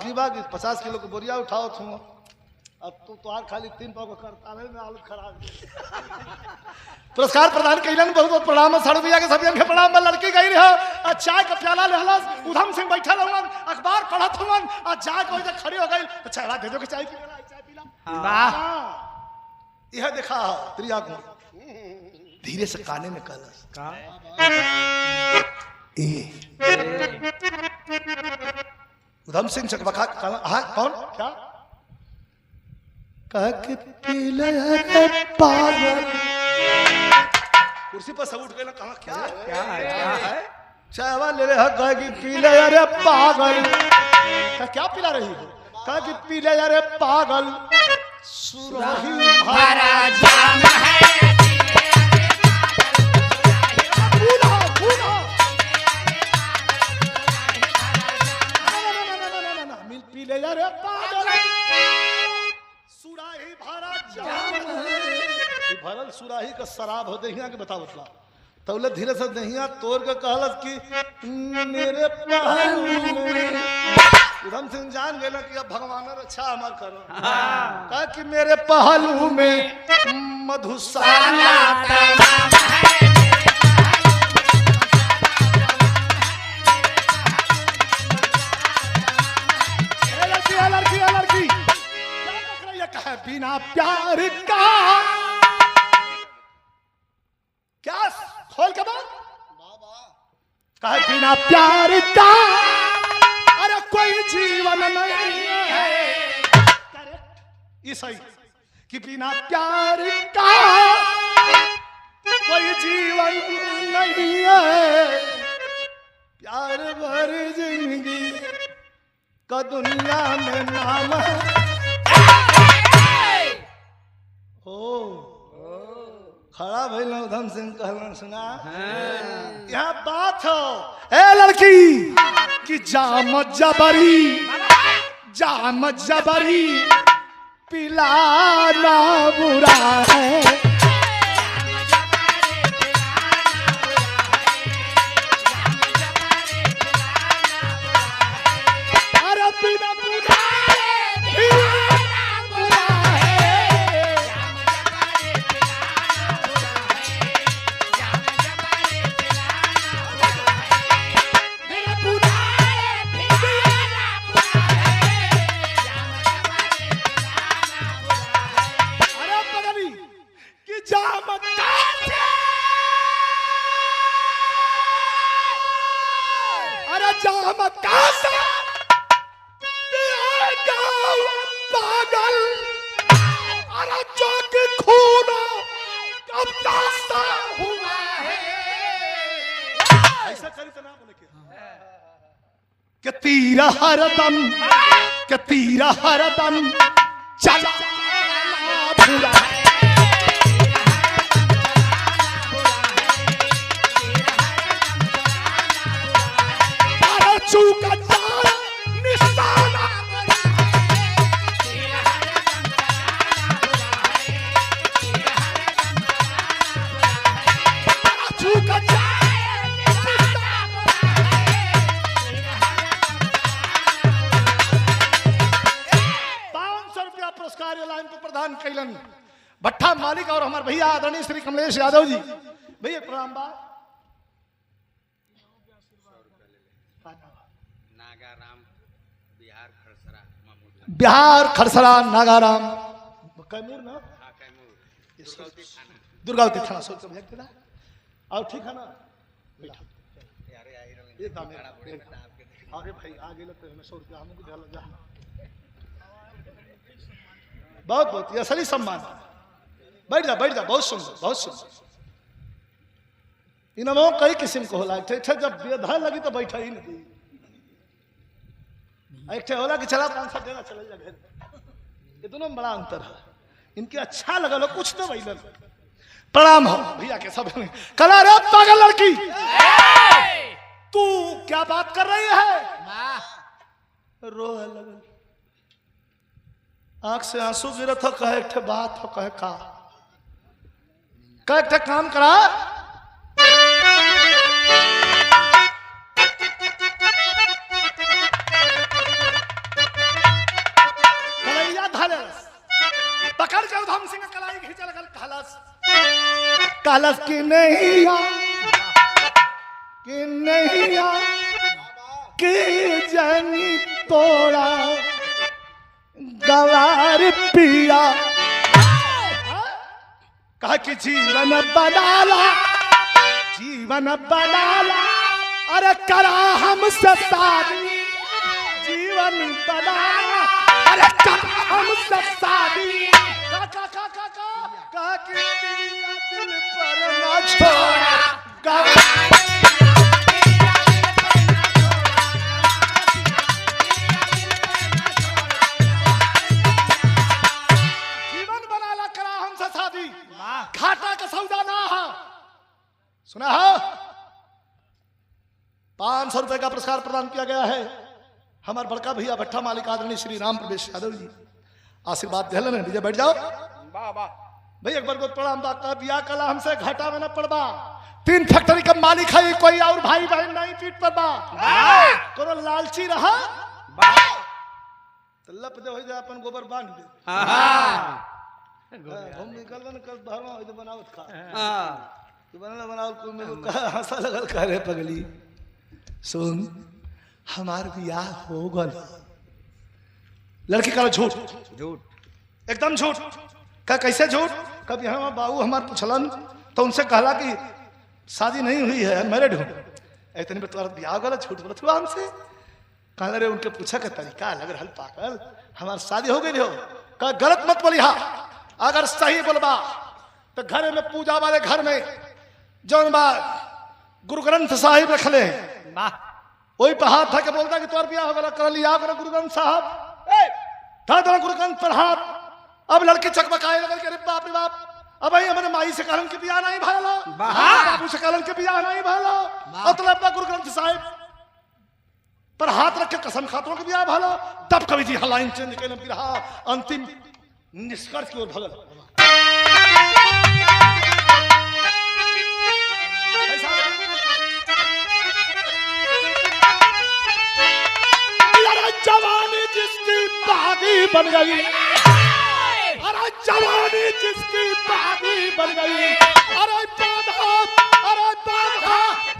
की बात कि 50 किलो की बोरिया उठाओ तुम अब तो खाली 3 पाव का करता है में हालत खराब पुरस्कार प्रदान कैलन बहुत बहुत प्रणाम साड़ू भैया के सभी के प्रणाम में लड़की गई रहा और चाय का प्याला लेहलस उधम सिंह बैठल हुआ अखबार पढ़त हुआ और जाके वही खड़ी हो गई तो चाय दे दो कि चाय पीला वाह यह देखा त्रिया को धीरे से काने में कहलस का उधम सिंह चकबका हाँ कौन क्या कह के पीले रे पागल कुर्सी पर सब उठ गए ना कहा क्या है चाहवा ले रहे कह कि पीले रे पागल क्या पिला रही हो कह कि पीले रे पागल सुरही भरा जाम है पीले रे पागल सुराही भरा जाम भरल सुराही का शराब हो दहिया के बताओ बतला तौले धीरे से दहिया तोड़ के कहलस कि मेरे पहलू में उधम सिंह जान गए कि अब भगवान अच्छा हमार करो कहा कि मेरे पहलू में मधुशाला लड़की क्या बिना प्यार का क्या खोल के बात कहे बिना प्यार का अरे कोई जीवन नहीं है ये सही कि बिना प्यार का कोई जीवन नहीं है प्यार भर जिंदगी का दुनिया में नाम है खड़ा भइल उधम सिंह कहलन सुना यहाँ बात हो ए लड़की कि जाम जबरी पिलाना बुरा है अरे बिना पागल अरे जो कि खून कब दास्ता हुआ है ऐसा करी तो ना बोले कि तीरा हरदम चला पूरा चूका निशाना चूका 500 रुपया पुरस्कार लाइन को प्रदान कैलन भट्टा मालिक और हमारे भैया आदरणीय श्री कमलेश यादव जी भैया प्रणाम बा बिहार खड़सरा नागाराम कैमूर ना दुर्गावती थाना सोच के भेज देना और ठीक है ना अरे भाई आगे लगते हैं 100 रुपया हमको दिला जा बहुत बहुत ये असली सम्मान बैठ जा बहुत सुंदर इनमो कई किस्म को होला जब बेधा लगी तो बैठा ही नहीं एक होला कि चला 500 देना चल जा घर ये दोनों में बड़ा अंतर है इनके अच्छा लगा लो कुछ तो भाई प्रणाम हो भैया के सब कला रे पागल लड़की तू क्या बात कर रही है रो लगल आंख से आंसू गिरत हो कहे एक बात हो कहे का काम करा कलश की नैया कि नैया की जनी तोड़ा गवार पिया कहा कि जीवन बनाला अरे करा हमसे शादी जीवन बनाला अरे करा हमसे शादी कहा कि दिल पर ना छोड़ा घाटा का सौदा ना है सुना है 500 रुपए का पुरस्कार प्रदान किया गया है हमारे बड़का भैया भट्टा मालिक आदरणीय श्री राम प्रवेश यादव जी आशीर्वाद दे लेने विजय बैठ जाओ भाई एक बार को प्रणाम बाका बिया कला हमसे घाटा में न पड़बा 3 फैक्ट्री का मालिक है कोई और भाई बहन नहीं पीट पड़बा करो लालची रहा तो लप दे हो जाए अपन गोबर बांध दे हम निकल न कल धर्म हो बनावत खा तू बनाओ कोई मेरे को हंसा लगल करे पगली सुन हमार बियाह हो गल लड़की का झूठ एकदम झूठ का कैसे झूठ कब यहाँ बाबू हमार पूछलन तो उनसे कहला कि शादी नहीं हुई है मैरिड हूँ इतने पर तुम्हारा बियाह गलत झूठ बोला था हमसे कहला रे उनके पूछा का तरीका अलग रहल पागल हमार शादी हो गई हो का गलत मत बोली हा अगर सही बोलबा तो घर में पूजा वाले घर में जौन बा गुरु ग्रंथ साहिब रखले वही पे हाथ था के बोलता कि तोर बियाह हो गया कर लिया करो गुरु ग्रंथ साहब था गुरु ग्रंथ पर हाथ अब लड़की चकमकाए लगल के बाप रे बाप अब भाई हमारे माई से कहलन के बियाह नहीं भइलो बाबू से कहलन के बियाह नहीं भइलो मतलब गुरु ग्रंथ साहिब पर हाथ रख के कसम खातों के बियाह भइलो तब कवि जी लाइन चेंज कैलन फिर अंतिम निष्कर्ष की ओर भगल जवानी जिसकी बागी बन गई अरे जवानी जिसकी बागी बन गई अरे बाधा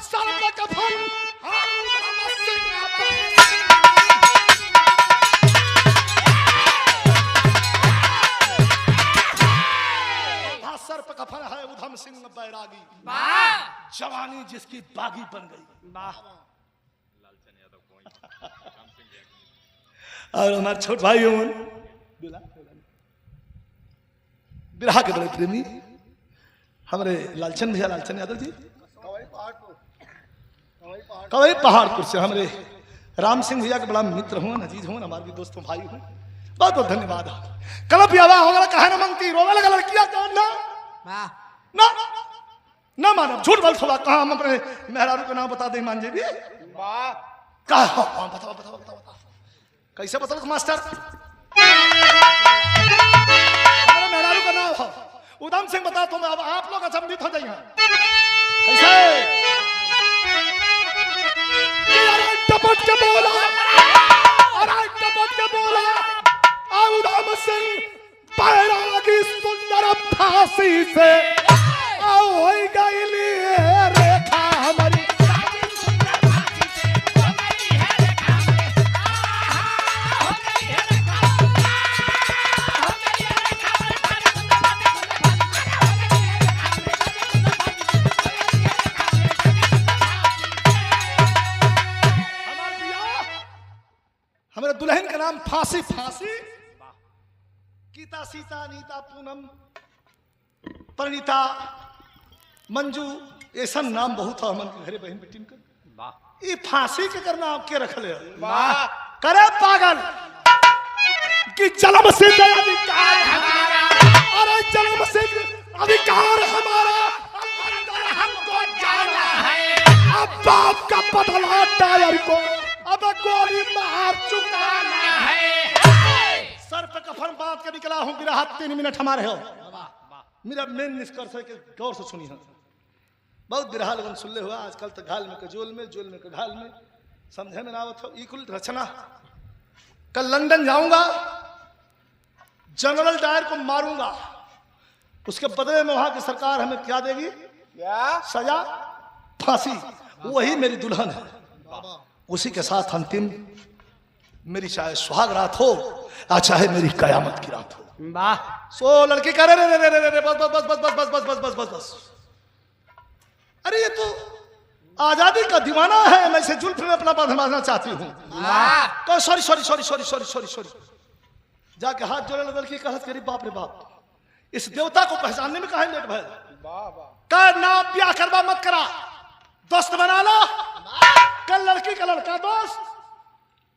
सर पे कफन सर पे कफन है उधम सिंह बैरागी जवानी जिसकी बागी बन गई और हमारे छोट भाई बिरहा के बड़े प्रेमी हमारे लालचंद भैया लालचंद यादव जी कवई पहाड़पुर से हमारे राम सिंह भैया के बड़ा मित्र हूँ अजीज हूँ हमारे भी दोस्तों भाई हूँ बहुत बहुत धन्यवाद कल ब्याह होगा कहे ना मंगती रोवे लगा लड़कियां ना ना मानो झूठ बोल सुबह कहा हम अपने मेहरारू का नाम बता दे मान जी भी कहा बताओ बताओ बताओ कैसे बताओ मास्टर मेहरारू का नाम हो उधम सिंह बता तुम अब आप लोग अचंभित हो जाइए कैसे टपट के बोला उधम सिंह बैरागी सुंदर फांसी से हो गई रेखा हमारी हमारे दुल्हन का नाम फांसी फांसी गीता सीता नीता पूनम परिणीता मंजू ऐसा नाम बहुत था हमन के घरे बहन बेटी का ये फांसी के करना आपके रख ले करे पागल कि जन्म से अधिकार हमारा अरे जन्म से अधिकार हमारा हमको जाना है अब बाप का बदला टायर को अब गोली मार चुकाना है सर पे कफन बांध के निकला हूं गिरा 3 मिनट हमारे हो मेरा मेन निष्कर्ष है कि गौर से सुनिए बहुत बिरहा लगन सुन ले हुआ आजकल तो घाल में जोल में घाल में समझे में ना आवत हो इकुल रचना कल लंदन जाऊंगा जनरल डायर को मारूंगा उसके बदले में वहां की सरकार हमें क्या देगी? क्या? सजा, फांसी। वही मेरी दुल्हन है। उसी के साथ अंतिम मेरी चाहे सुहाग रात हो या चाहे मेरी कयामत की रात हो। वाह। सो लड़की कह रहे रे बस बस बस बस बस बस बस बस बस बस बस। अरे ये तो आजादी का दीवाना है, मैं इसे जुल्फ में अपना बांधना चाहती हूँ। तो sorry sorry sorry sorry sorry sorry sorry जाके हाथ जोड़े लड़की कहत करी बाप रे बाप, इस देवता को पहचानने में काहे लेट भय? वाह वाह। का नाम ब्याह करवा मत करा, दोस्त बना लो। कल लड़की का लड़का दोस्त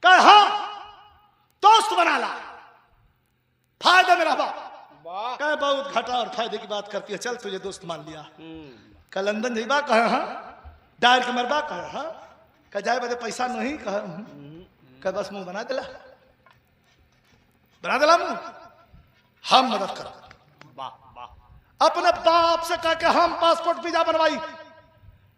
कह हाँ दोस्त बना ला, फायदे में रहा। वाह। कह बहुत घाटा और फायदे की बात करती है, चल तुझे दोस्त मान लिया। कल लंदन जाइबा कहे हाँ, डायर के मरबा कहे हाँ, कह जाए बदे पैसा नहीं कह बस मुंह बना दिला मुंह, हम मदद कर। अपने बाप से कह के हम पासपोर्ट वीजा बनवाई,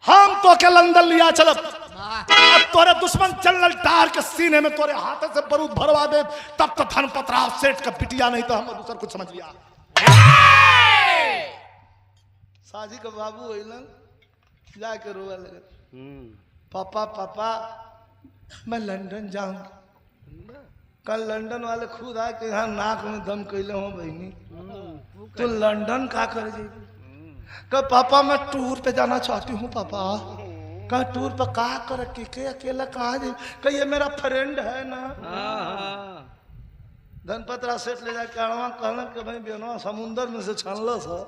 हम तो के लंदन लिया चलब। अब तोरे दुश्मन जनरल डायर के सीने में तोरे हाथ से बारूद भरवा दे, तब तो धनपतराव सेठ का बिटिया नहीं तो हम दूसर कुछ समझ लिया। साजी का बाबू अइलन जाके रोवे लगे, पापा पापा मैं लंदन जाऊंगी। कल लंदन वाले खुद आए कि यहाँ नाक में दम कैले हो बहनी, तो लंदन का कर जाएगी? कह पापा मैं टूर पे जाना चाहती हूँ पापा। कह टूर पे का कर के अकेला कहा जाए? कह ये मेरा फ्रेंड है ना। धनपतरा सेठ ले जाके अड़वा कहना कि भाई बेनवा समुंदर में से छानल सा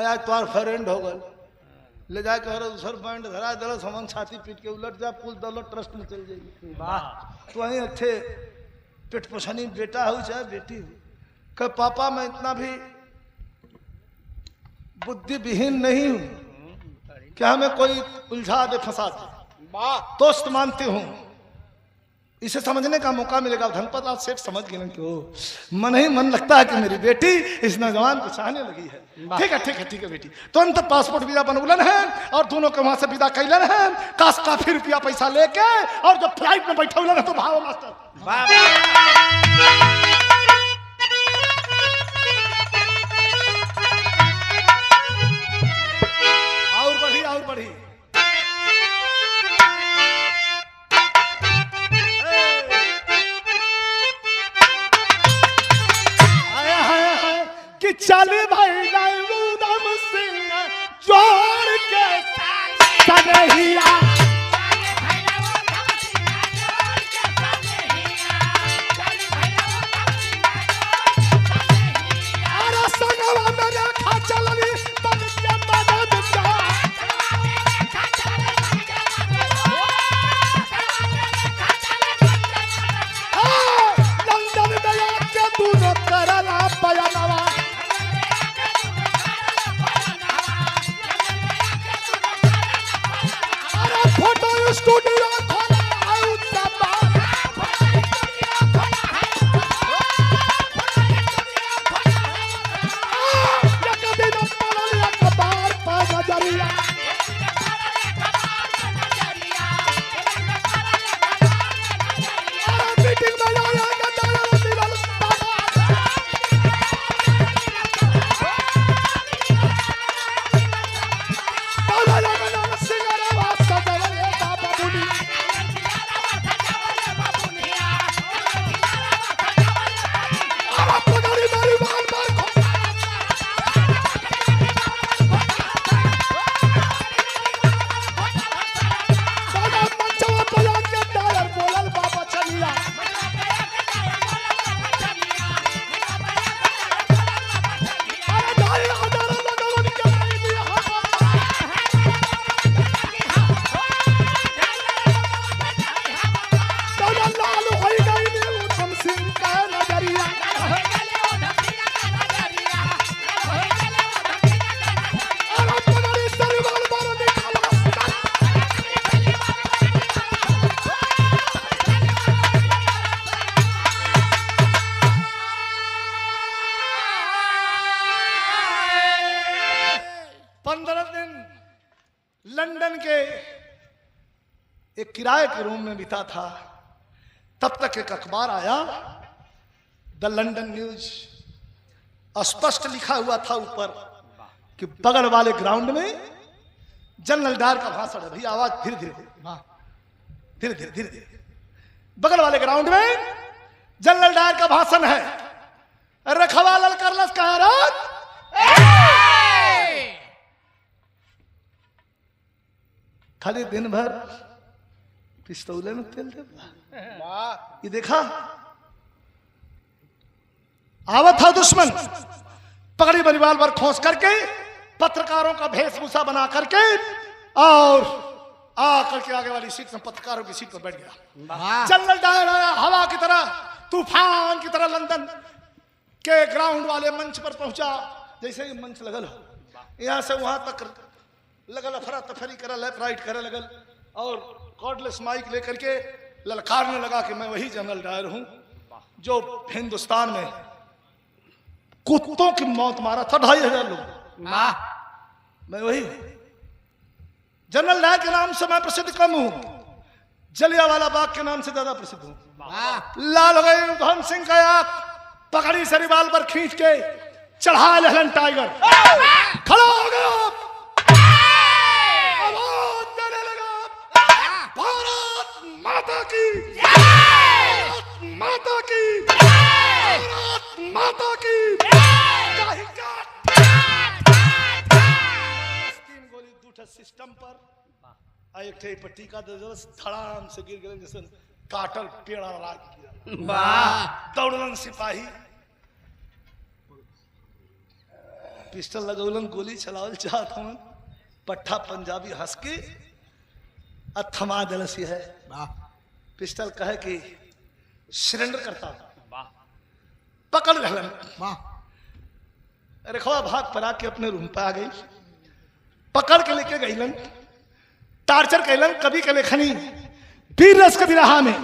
आज तुम्हार फ्रेंड हो गल, ले जाके हर दूसर बैंड धरा दिल, समन छाती पीट के उलट जा पुल दौलत ट्रस्ट में चल जाएगी। तो वहीं अच्छे पेट पोषणी बेटा हो चाहे बेटी हो। कह पापा मैं इतना भी बुद्धि विहीन नहीं हूं क्या हमें कोई उलझा दे फंसा दे। वाह। दोस्त मानते हूं, इसे समझने का मौका मिलेगा। धनपतराव सेठ समझ गए कि मन ही मन लगता है कि मेरी बेटी इस नौजवान को चाहने लगी है। ठीक है ठीक है ठीक है बेटी, तुरंत पासपोर्ट वीजा बनौलन है और दोनों के वहां से विदा कैलन है। काफी रुपया पैसा लेके और जब फ्लाइट में बैठे है तो भाव मास्टर और बढ़ी और बढ़ी। कि चले भाई उधम सिंह जोड़ के सनहिया, अरे संगवा मेरे खा चलनी बन के मदद का। लंदन में आके तू न करला बयानवा, फोटो स्टूडियो खोला आउट सबा। एक दिन पलल एक बार पा नजरिया, मीटिंग में आया के दयाल मिलल बाबा लगा सिंगरवा सजले बाबा बुनी। अरे पगड़ी मारी बार बार बाबा मंचवा पे आके डायर बोलल बाबा चलिया। अरे डायर हजारों लगन के नहीं दिया लाल होई गई ने उधम सिंह का नजरिया। अरे पगड़ी सरवाल बार निकाला लंदन के एक किराए के रूम में बिता था। तब तक एक अखबार आया, द लंदन न्यूज। स्पष्ट लिखा हुआ था ऊपर कि बगल वाले ग्राउंड में जनरल डायर का भाषण है। भैया आवाज धीरे धीरे धीरे धीरे धीरे धीरे। बगल वाले ग्राउंड में जनरल डायर का भाषण है। रखवा ललकर लश्करात खाली दिन भर पिस्तौले में तेल दे। ये देखा आवत था दुश्मन पगड़ी बनिवाल पर खोस करके पत्रकारों का वेशभूषा बना करके और आ करके आगे वाली सीट में पत्रकारों की सीट पर बैठ गया। जनरल डायर आया हवा की तरह तूफान की तरह लंदन के ग्राउंड वाले मंच पर पहुंचा। जैसे ही मंच लगल हो यहां से वहां तक लगल अफरा तफरी करे लेफ्ट राइट करे लगल और कॉर्डलेस माइक लेकर के ललकारने लगा कि मैं वही जनरल डायर हूं जो हिंदुस्तान में कुत्तों की मौत मारा था 2500 लोग। मैं वही जनरल डायर के नाम से मैं प्रसिद्ध कम हूं, जलियांवाला बाग के नाम से ज्यादा प्रसिद्ध हूं। लाल हो गए उधम सिंह का आंख पकड़ी से रिवाल पर खींच के चढ़ा लहलन टाइगर खड़ा हो गया। आवाज देने लगा भारत माता की, भारत माता की, भारत माता की। गोली दूठा सिस्टम पर एक थे पट्टी का धड़ाम से गिर गए जैसे काटल पेड़ा राग दौड़लन सिपाही पिस्टल लगौलन गोली चलावल चाहत हूं पट्ठा पंजाबी हंस के थमा दलसी है। पिस्टल कहे कि सरेंडर करता पकड़ रहलन। अरे खवा भाग पर आके अपने रूम पे आ गई पकड़ के लेके गईलन टार्चर कैलन। कभी के लेखनी वीर रस के बिरहा में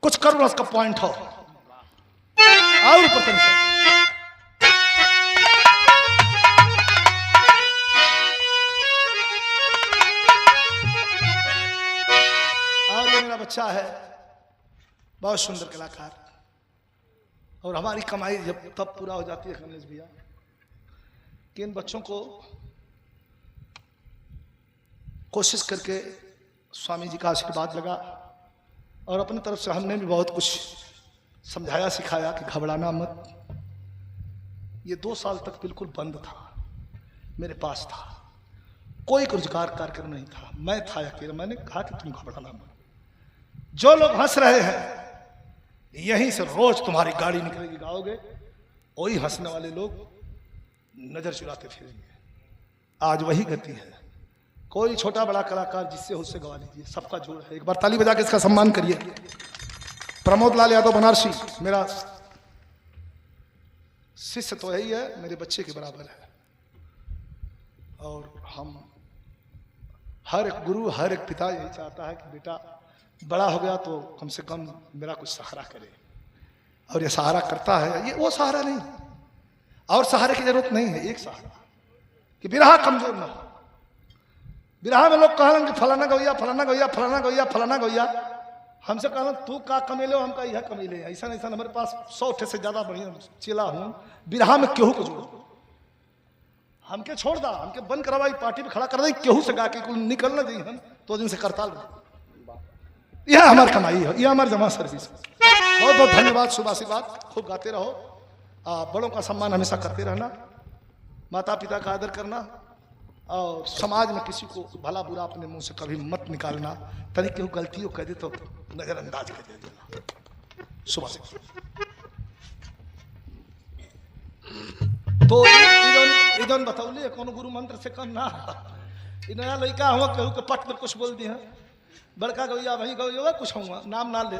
कुछ करो रस का पॉइंट हो और ऊपर से मेरा बच्चा है बहुत सुंदर कलाकार और हमारी कमाई जब तब पूरा हो जाती है कमलेश भैया कि इन बच्चों को कोशिश करके स्वामी जी का आशीर्वाद लगा और अपनी तरफ से हमने भी बहुत कुछ समझाया सिखाया कि घबराना मत। ये 2 साल तक बिल्कुल बंद था, मेरे पास था, कोई रोजगार कार्यक्रम नहीं था, मैं था अकेला। मैंने कहा कि तुम घबराना मत, जो लोग हंस रहे हैं यहीं से रोज तुम्हारी गाड़ी निकलेगी गाओगे, वही हंसने वाले लोग नजर चुराते फिरेंगे। आज वही गति है। कोई छोटा बड़ा कलाकार जिससे हो उससे गवा लीजिए, सबका जोड़ है। एक बार ताली बजा के इसका सम्मान करिए। प्रमोद लाल यादव बनारसी मेरा शिष्य तो यही है, मेरे बच्चे के बराबर है और हम हर एक गुरु हर एक पिता यही चाहता है कि बेटा बड़ा हो गया तो कम से कम मेरा कुछ सहारा करे और ये सहारा करता है। ये वो सहारा नहीं और सहारे की जरूरत नहीं है, एक सहारा कि बिरहा कमजोर ना हो। बिरहा में लोग कहलन कि फलाना गौया फलाना गौया फलाना गौया फलाना गौया। हमसे कहलन तू का कमेले हम का यह कमेले। ऐसा ऐसा हमारे पास 100 ठे से ज्यादा बढ़िया चेला हूं। बिरहा में केहू को जोड़ो, हमके छोड़ दा, हमके बंद करवाई पार्टी में खड़ा कर दी, केहू से गा के कुल निकलना दी हम तो दिन से करताल रहे। यह हमारी कमाई है, यह हमारी जमा सर्विस है। बहुत बहुत धन्यवाद, शुभ आशीर्वाद, खूब गाते रहो। बड़ों का सम्मान हमेशा करते रहना, माता पिता का आदर करना और समाज में किसी को भला बुरा अपने मुंह से कभी मत निकालना। तनी केहू गलतियों कह दे तो नजरअंदाज कर दे देना। शुभ आशीर्वाद। तो इधन बतौले कौन गुरु मंत्र से कम ना नया लड़का हुआ केहू के पट पर कुछ बोल दिया बड़का गौया वही गौया कुछ हुआ नाम ना ले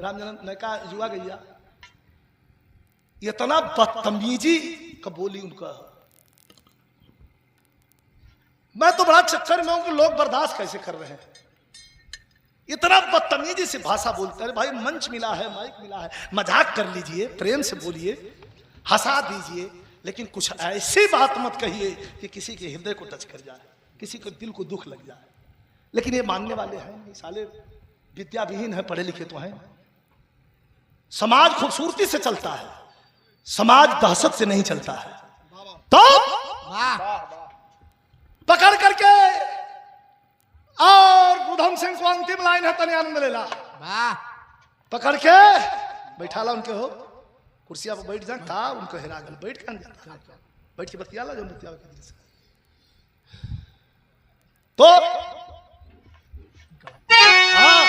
राम जनम नयका युवा गैया। इतना बदतमीजी का बोली उनका। मैं तो बड़ा चक्कर में हूं कि लोग बर्दाश्त कैसे कर रहे हैं। इतना बदतमीजी से भाषा बोलते हैं। भाई मंच मिला है, माइक मिला है, मजाक कर लीजिए, प्रेम से बोलिए, हंसा दीजिए, लेकिन कुछ ऐसी बात मत कहिए कि किसी के हृदय को टच कर जाए, किसी के दिल को दुख लग जाए। लेकिन ये मानने वाले हैं नहीं, साले विद्याविहीन है, पढ़े लिखे तो हैं। समाज खूबसूरती से चलता है, समाज दहशत से नहीं चलता है। तो पकड़ करके और उधम सिंह को अंतिम लाइन है तने आनंद लेला पकड़ के बैठाला उनके हो कुर्सिया पर बैठ जा का उनको हेरा गल बैठ के बैठ के बतियाला जो बतिया तो हाँ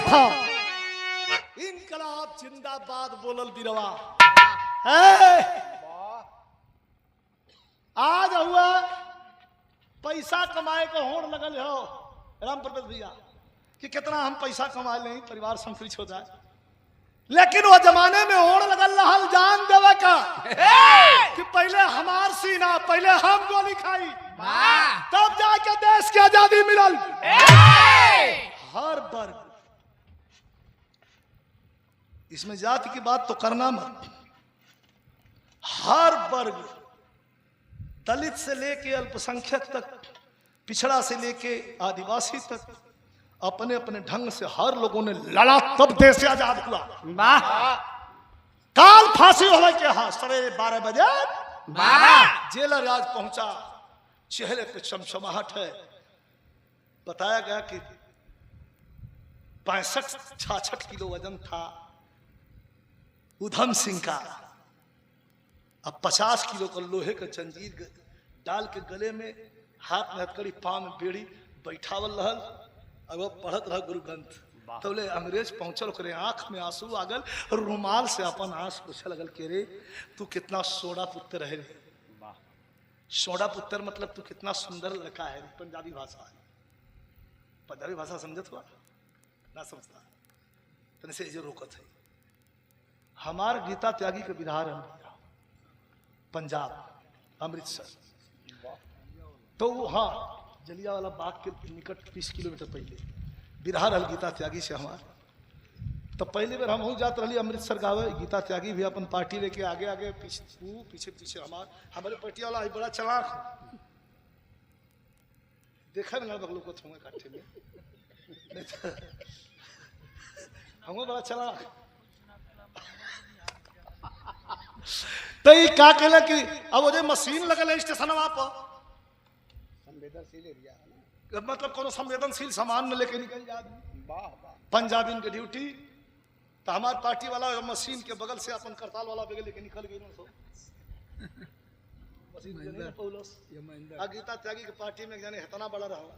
था इनकलाब जिंदाबाद बोलल बिरवा आज हुआ पैसा कमाए को होड़ लगल हो राम प्रवेश भैया कि कितना हम पैसा कमा लें परिवार संतुलित हो जाए, लेकिन वो जमाने में होड़ लगल रहल जान देवे का कि पहले हमार सीना पहले हम गोली खाई तब जाके देश की आजादी मिलल। हर वर्ग इसमें जाति की बात तो करना मत, हर वर्ग दलित से लेके अल्पसंख्यक तक पिछड़ा से लेके आदिवासी तक अपने अपने ढंग से हर लोगों ने लड़ा तब देश आजाद हुआ। काल फांसी होने के हाँ सवेरे 12 बजे जेलर आज पहुंचा, चेहरे पे चमचमाहट है। बताया गया कि 65-66 किलो वजन था उधम सिंह का। अब 50 किलो का लोहे का जंजीर डाल के गले में, हाथ में हथकड़ी, पांव में बेड़ी बैठावल रहल। अब पढ़त रह गुरु ग्रंथ तो बोले अंग्रेज पहुंचल करे आंख में आंसू आ गल, रुमाल से अपन आंख पूछे लगल के रे तू कितना सोडा पुत्र है रे। सोडा पुत्र मतलब तू कितना सुंदर लड़का है। पंजाबी भाषा है, पंजाबी भाषा समझत हुआ ना समझता तने से जो रोकत है। हमार गीता त्यागी के बिहार है पंजाब अमृतसर, तो हाँ जलियावाला बाग के निकट 20 किलोमीटर पहले बिहार हल गीता त्यागी से हमार। तो पहले बार हम जाते रही अमृतसर गावे, गीता त्यागी भी अपन पार्टी लेके आगे आगे पीछे पीछे हमारे पार्टी वाला बड़ा चलाक देखा में लोग को थोड़े काटे में हम बड़ा चलाक। तो ये क्या कहला कि अब वो मशीन लगल है स्टेशन पर संवेदनशील एरिया है ना, मतलब कोनो संवेदनशील सामान न लेके निकल जा पंजाबी के ड्यूटी। तो हमारे पार्टी वाला मशीन के बगल से अपन करताल वाला बगल लेके निकल गई ना सब मशीन नहीं पौलस। आ गीता त्यागी के पार्टी में जाने इतना बड़ा रहा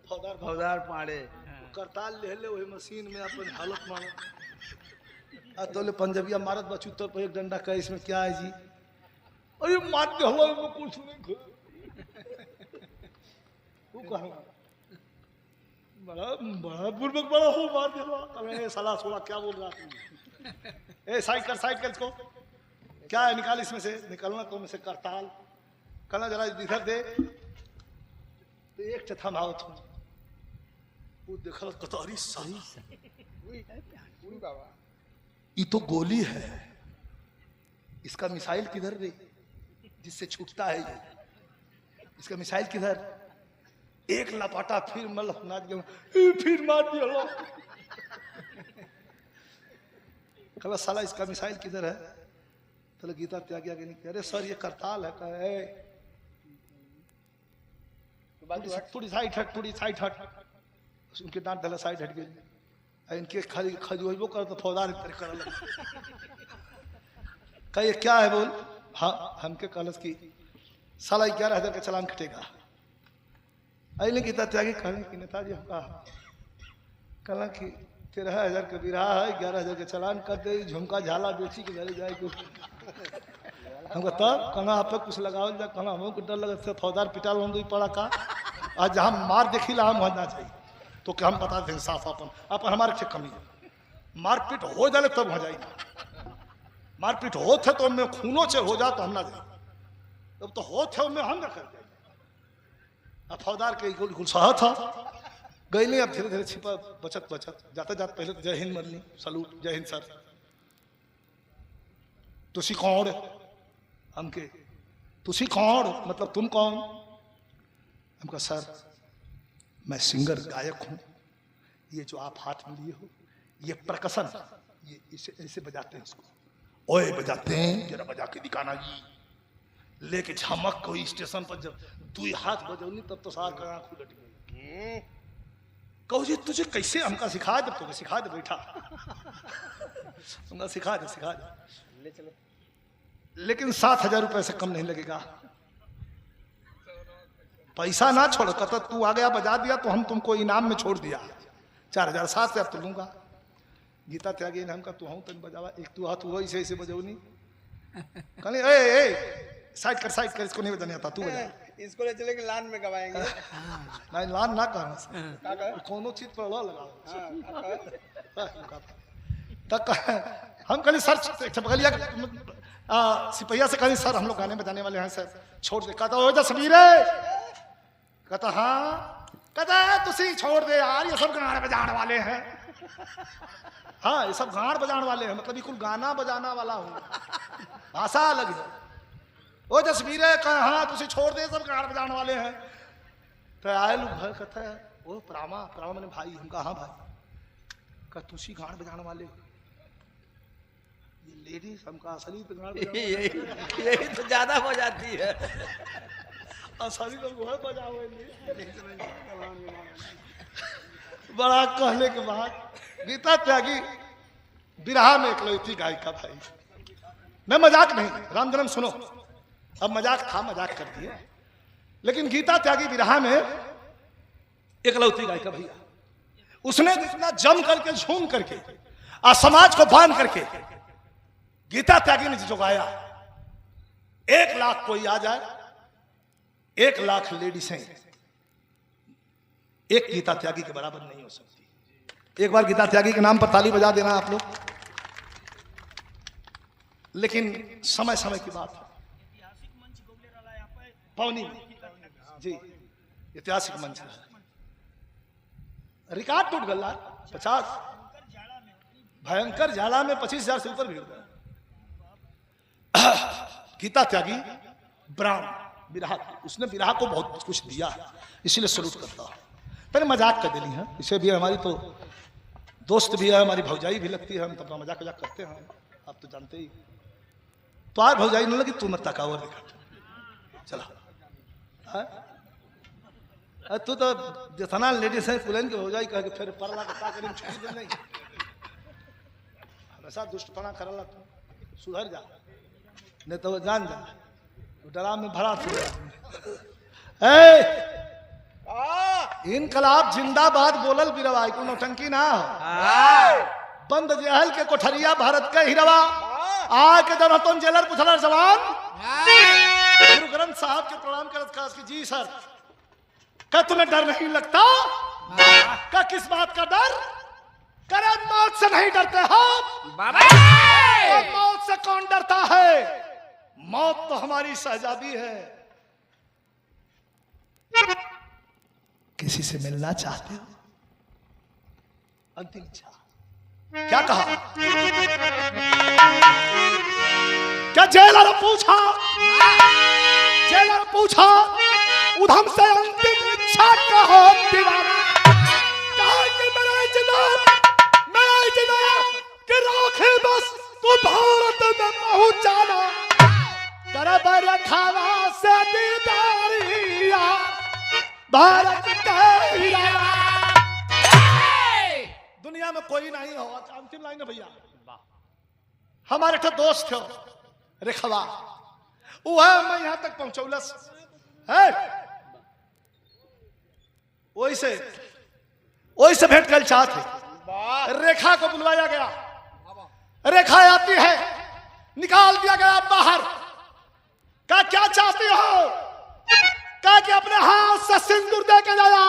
फौदार पाड़े करताल ले ले वही मशीन में अपन हालत मारो। आ तो ले पंजाबिया मारत बचू तो एक डंडा का इसमें क्या है जी, अरे मार के हवा में कुछ नहीं बड़ा बड़ा बुर्बक बड़ा हो मार दिया। अरे साला सोला क्या बोल रहा तू, ए साइड कर इसको, क्या है निकाल इसमें से, निकलना तो में से करताल करना जरा इधर दे। तो एक चथा भाव था वो देखल कतरी सही बाबा ये तो गोली है, इसका मिसाइल किधर रे जिससे छूटता है ये, इसका मिसाइल किधर। एक लपाटा फिर फिर मार दिया कल साला इसका मिसाइल किधर है। तो गीता त्यागी आगे नहीं, अरे सर ये करताल है कहे थोड़ी साइड हट उनके डांट डाला साइड हट गई। इनके खाली खजुबो कर तो फौदार कर कहे क्या है बोल। हाँ हमके कलस की साला 11,000 का चालान कटेगा। अले गीता त्यागी कहने की नेताजी हमका कहला कि 13,000 के बिरहा है, 11,000 के चालान कर दे, झुमका झाला बेची के घरे जाए कुछ हमको तब कहना आप कुछ लगाओ जा, कहना हमको डर लगत से फौजदार पिटाल हम दो पड़ा का आज जहाँ मार देखी ला हम होना चाहिए तो क्या हम बता दें साफ अपन हमारे से कमी है, मारपीट हो जाए तब हो जाएगी, मारपीट हो थे तो मैं खूनों से हो जा तो हम ना जाए, तब तो हो थे मैं हम ना कर जाए। अब फौजदार के गुलसाहा था गई नहीं, अब धीरे धीरे छिपा बचत जाते जाते पहले तो जय हिंद मरनी, सलूट जय हिंद सर, तुसी कौन हमके, तुसी कौन मतलब तुम कौन, हमका सर मैं सिंगर गायक हूँ, ये जो आप हाथ में लिए हो ये प्रकसन, ये इसे ऐसे बजाते हैं इसको, ओए बजाते हैं जरा बजा के दिखाना जी, लेके झमक कोई स्टेशन पर जब 2 हाथ बजौनी तब तो सार का आंख उलट गई। कहो जी तुझे कैसे हमका सिखा दे, तो सिखा दे बैठा हमका सिखा दे ले चलो, लेकिन 7,000 रुपए से कम नहीं लगेगा, पैसा ना छोड़ कहता तू आ गया बजा दिया तो हम तुमको इनाम में छोड़ दिया 4,000 7,000 तो लूंगा। गीता त्यागी ने हमका तू हूँ तन बजावा, एक तू हाथ हुआ ऐसे बजौनी कहनी ए साइड कर इसको नहीं बजाने आता तू बजा, इसको ले चले कि लान में गवाएंगे। नहीं लान ना कहना कोनो चीज पर लगा तक हम कहनी सर बगलिया सिपहिया से कहनी सर हम लोग गाने बजाने वाले हैं सर छोड़ दे, कहता हो जसवीर कहता हाँ, कहता तुसी छोड़ दे यार ये सब गाने बजाने वाले हैं, हाँ ये सब गान बजाने वाले हैं मतलब बिल्कुल गाना बजाना वाला हूँ, भाषा अलग है। ओ जसवीर कहा हाँ तुसी छोड़ दे सब गान बजाने वाले हैं, तो आए लोग घर कहता है ओ प्रामा मैंने भाई, हम कहा हाँ भाई, कहा तुसी गान बजाने वाले ये लेडीज हमका असली तो गान यही तो ज्यादा हो जाती है, असली तो वो बजावे बड़ा कहने के बाद गीता त्यागी बिरहा में इकलौती गायिका भाई, मैं मजाक नहीं राम जन्म सुनो, अब मजाक था मजाक कर दिए, लेकिन गीता त्यागी बिरहा में इकलौती गायिका भैया, उसने इतना जम करके झूम करके और समाज को बांध करके गीता त्यागी ने जो गाया, 1 लाख कोई आ जाए 1 लाख लेडीज हैं, एक गीता त्यागी के बराबर नहीं हो सकती। एक बार गीता त्यागी के नाम पर ताली बजा देना आप लोग, लेकिन समय समय की बात है पवनी जी ऐतिहासिक मंच है, रिकॉर्ड टूट गया 50 भयंकर जाला में 25,000 से ऊपर भीड़ गया। गीता त्यागी ब्राह्मण बिरहा, उसने बिरहा को बहुत कुछ दिया है इसीलिए सलूट करता हूं। पहले मजाक कर देनी है, इसे भी हमारी तो दोस्त भी है, हमारी भौजाई भी लगती है, हम तो मजाक करते हैं आप तो जानते ही, तो आज भौजाई नहीं लगी तू मत तकावर दिखा चला तू तो जितना लेडीज है पुलन के भौजाई कह के फिर परला का करीम छुट्टी दे नहीं, हमेशा दुष्टपना करला तू सुधर जा नहीं तो जान जा डरा में भरा तू। इनकलाब जिंदाबाद बोलल बिरवा को नौटंकी ना हो, बंद जेहल के कोठरिया भारत के हिरवा आ के जब तुम जेलर पुछलर जवान गुरु ग्रंथ साहब के प्रणाम करत खास की जी सर क्या तुम्हें डर नहीं लगता, क्या किस बात का डर, करे मौत से नहीं डरते हो बाबा, मौत से कौन डरता है, मौत तो हमारी शहजादी है। किसी से मिलना चाहते हो, अंतिम इच्छा क्या कहा, क्या जेलर पूछा उधम से अंतिम इच्छा कहो दीवाना, कहा कि मेरा जनाब कि राखे बस तू भारत में पहुंच जाना, करब रखावा से दीदारिया भारत का दुनिया में कोई नहीं हो। अंतिम लाइन है भैया, हमारे तो दोस्त थे रेखवा, वो है मैं यहां तक पहुंचौलस है वही से भेंट कर चाहते। वाह रेखा को बुलवाया गया, रेखा आती है, निकाल दिया गया बाहर। कहा क्या चाहती हो? कहा कि अपने हाथ से सिंदूर दे के जाया।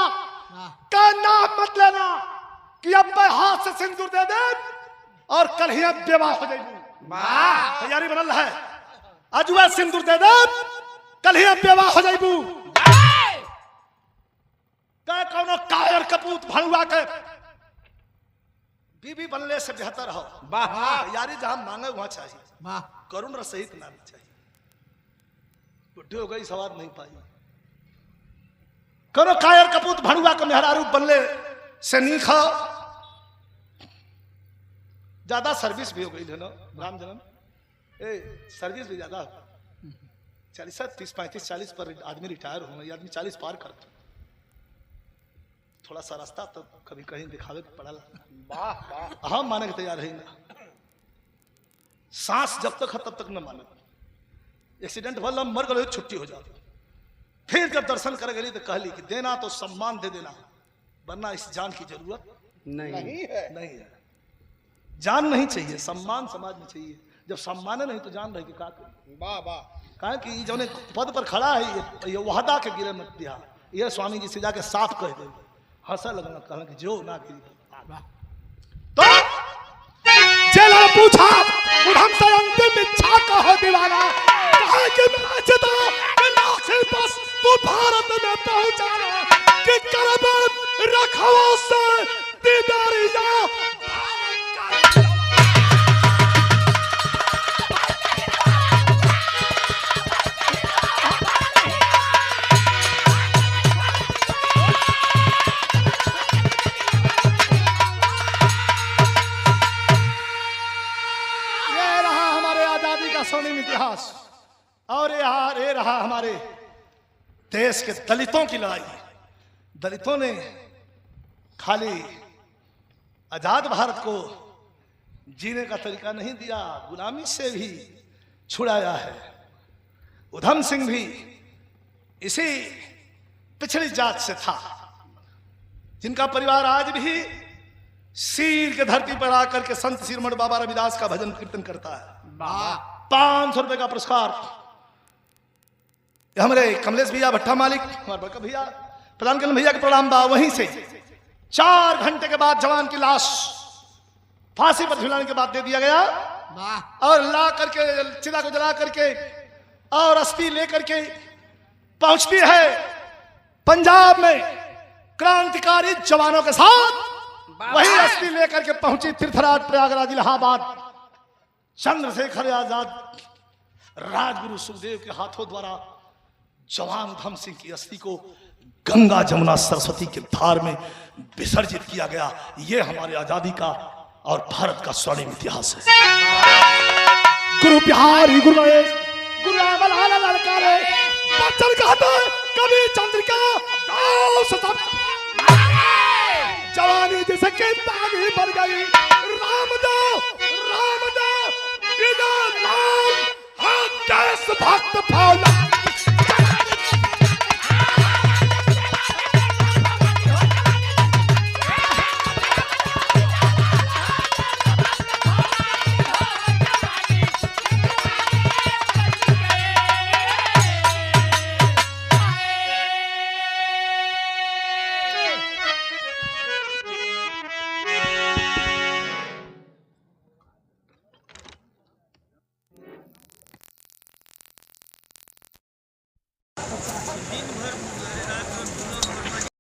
कहा नाम मत लेना कि अब मैं हाथ से सिंदूर दे दे और कल ही अब विवाह हो जाएगी। तैयारी बनल है, आज वह सिंदूर दे दे कल ही अब विवाह हो जाएगी। कहा कौनो कायर कपूत भणुआ के बीबी बनने से बेहतर हो। यारी जहां मांगे वहां चाहिए, करुण रसहित नाम चाहिए। बुढ़ी हो गई सवाद नहीं पाई। करो कायर कपूत भणुआ के मेहरारू बनले से नहीं खाओ। ज्यादा सर्विस भी हो गई है ना राम जन्म, सर्विस भी ज्यादा 40 30 35 40 पर आदमी रिटायर हो गए, आदमी 40 पार करते। थोड़ा सा रास्ता तो कभी कहीं दिखावे के पड़ा। वाह हम माने के तैयार है ना। सांस जब तक है तब तक न माने। एक्सीडेंट वाला मर गए छुट्टी हो जाती। फिर जब दर्शन कर गई तो कहली कि देना तो सम्मान दे देना, वरना इस जान की जरूरत नहीं है। जान नहीं चाहिए, सम्मान समाज में चाहिए। जब सम्मान नहीं तो जान रहेगी का करी। कहा कि जो पद पर खड़ा है ये वहदा के गिरे मत दिया। ये स्वामी जी से जाके साफ कह दे। हंसा लगना, कहा कि जो ना गिरी तो जेल पूछा उधम से अंतिम इच्छा का हो दीवाना। कहा कि मैं चिता के बस तू भारत में पहुंचाना कि करब रखवा से दीदारी जा। स्वर्णिम इतिहास। और ये रहा हमारे देश के दलितों की लड़ाई। दलितों ने खाली आजाद भारत को जीने का तरीका नहीं दिया, गुलामी से भी छुड़ाया है। उधम सिंह भी इसी पिछड़ी जात से था, जिनका परिवार आज भी सीर के धरती पर आकर के संत शिरोमणि बाबा रविदास का भजन कीर्तन करता है। 500 रुपए का पुरस्कार हमारे कमलेश भैया भट्टा मालिक, हमारे बड़का भैया प्रधान कल भैया के प्रणाम बा। वहीं से 4 घंटे के बाद जवान की लाश फांसी पर झुलाने के बाद दे दिया गया। और ला करके चिता को जला करके और अस्थि लेकर के पहुंचती है पंजाब में क्रांतिकारी जवानों के साथ। वही अस्थि लेकर के पहुंची तीर्थराज प्रयागराज इलाहाबाद। चंद्रशेखर आजाद राजगुरु सुखदेव के हाथों द्वारा जवान उधम सिंह की अस्थि को गंगा जमुना सरस्वती के धार में विसर्जित किया गया। ये हमारे आजादी का और भारत का स्वर्णिम इतिहास है। गुरु बिहारी गुरु गणेश गुरु रामलाल ललकारे बच्चन कहते कभी चंद्रिका जवानी जैसे के पानी भर गई। रामदेव रामदेव इधर राम हर देश भक्त फौला।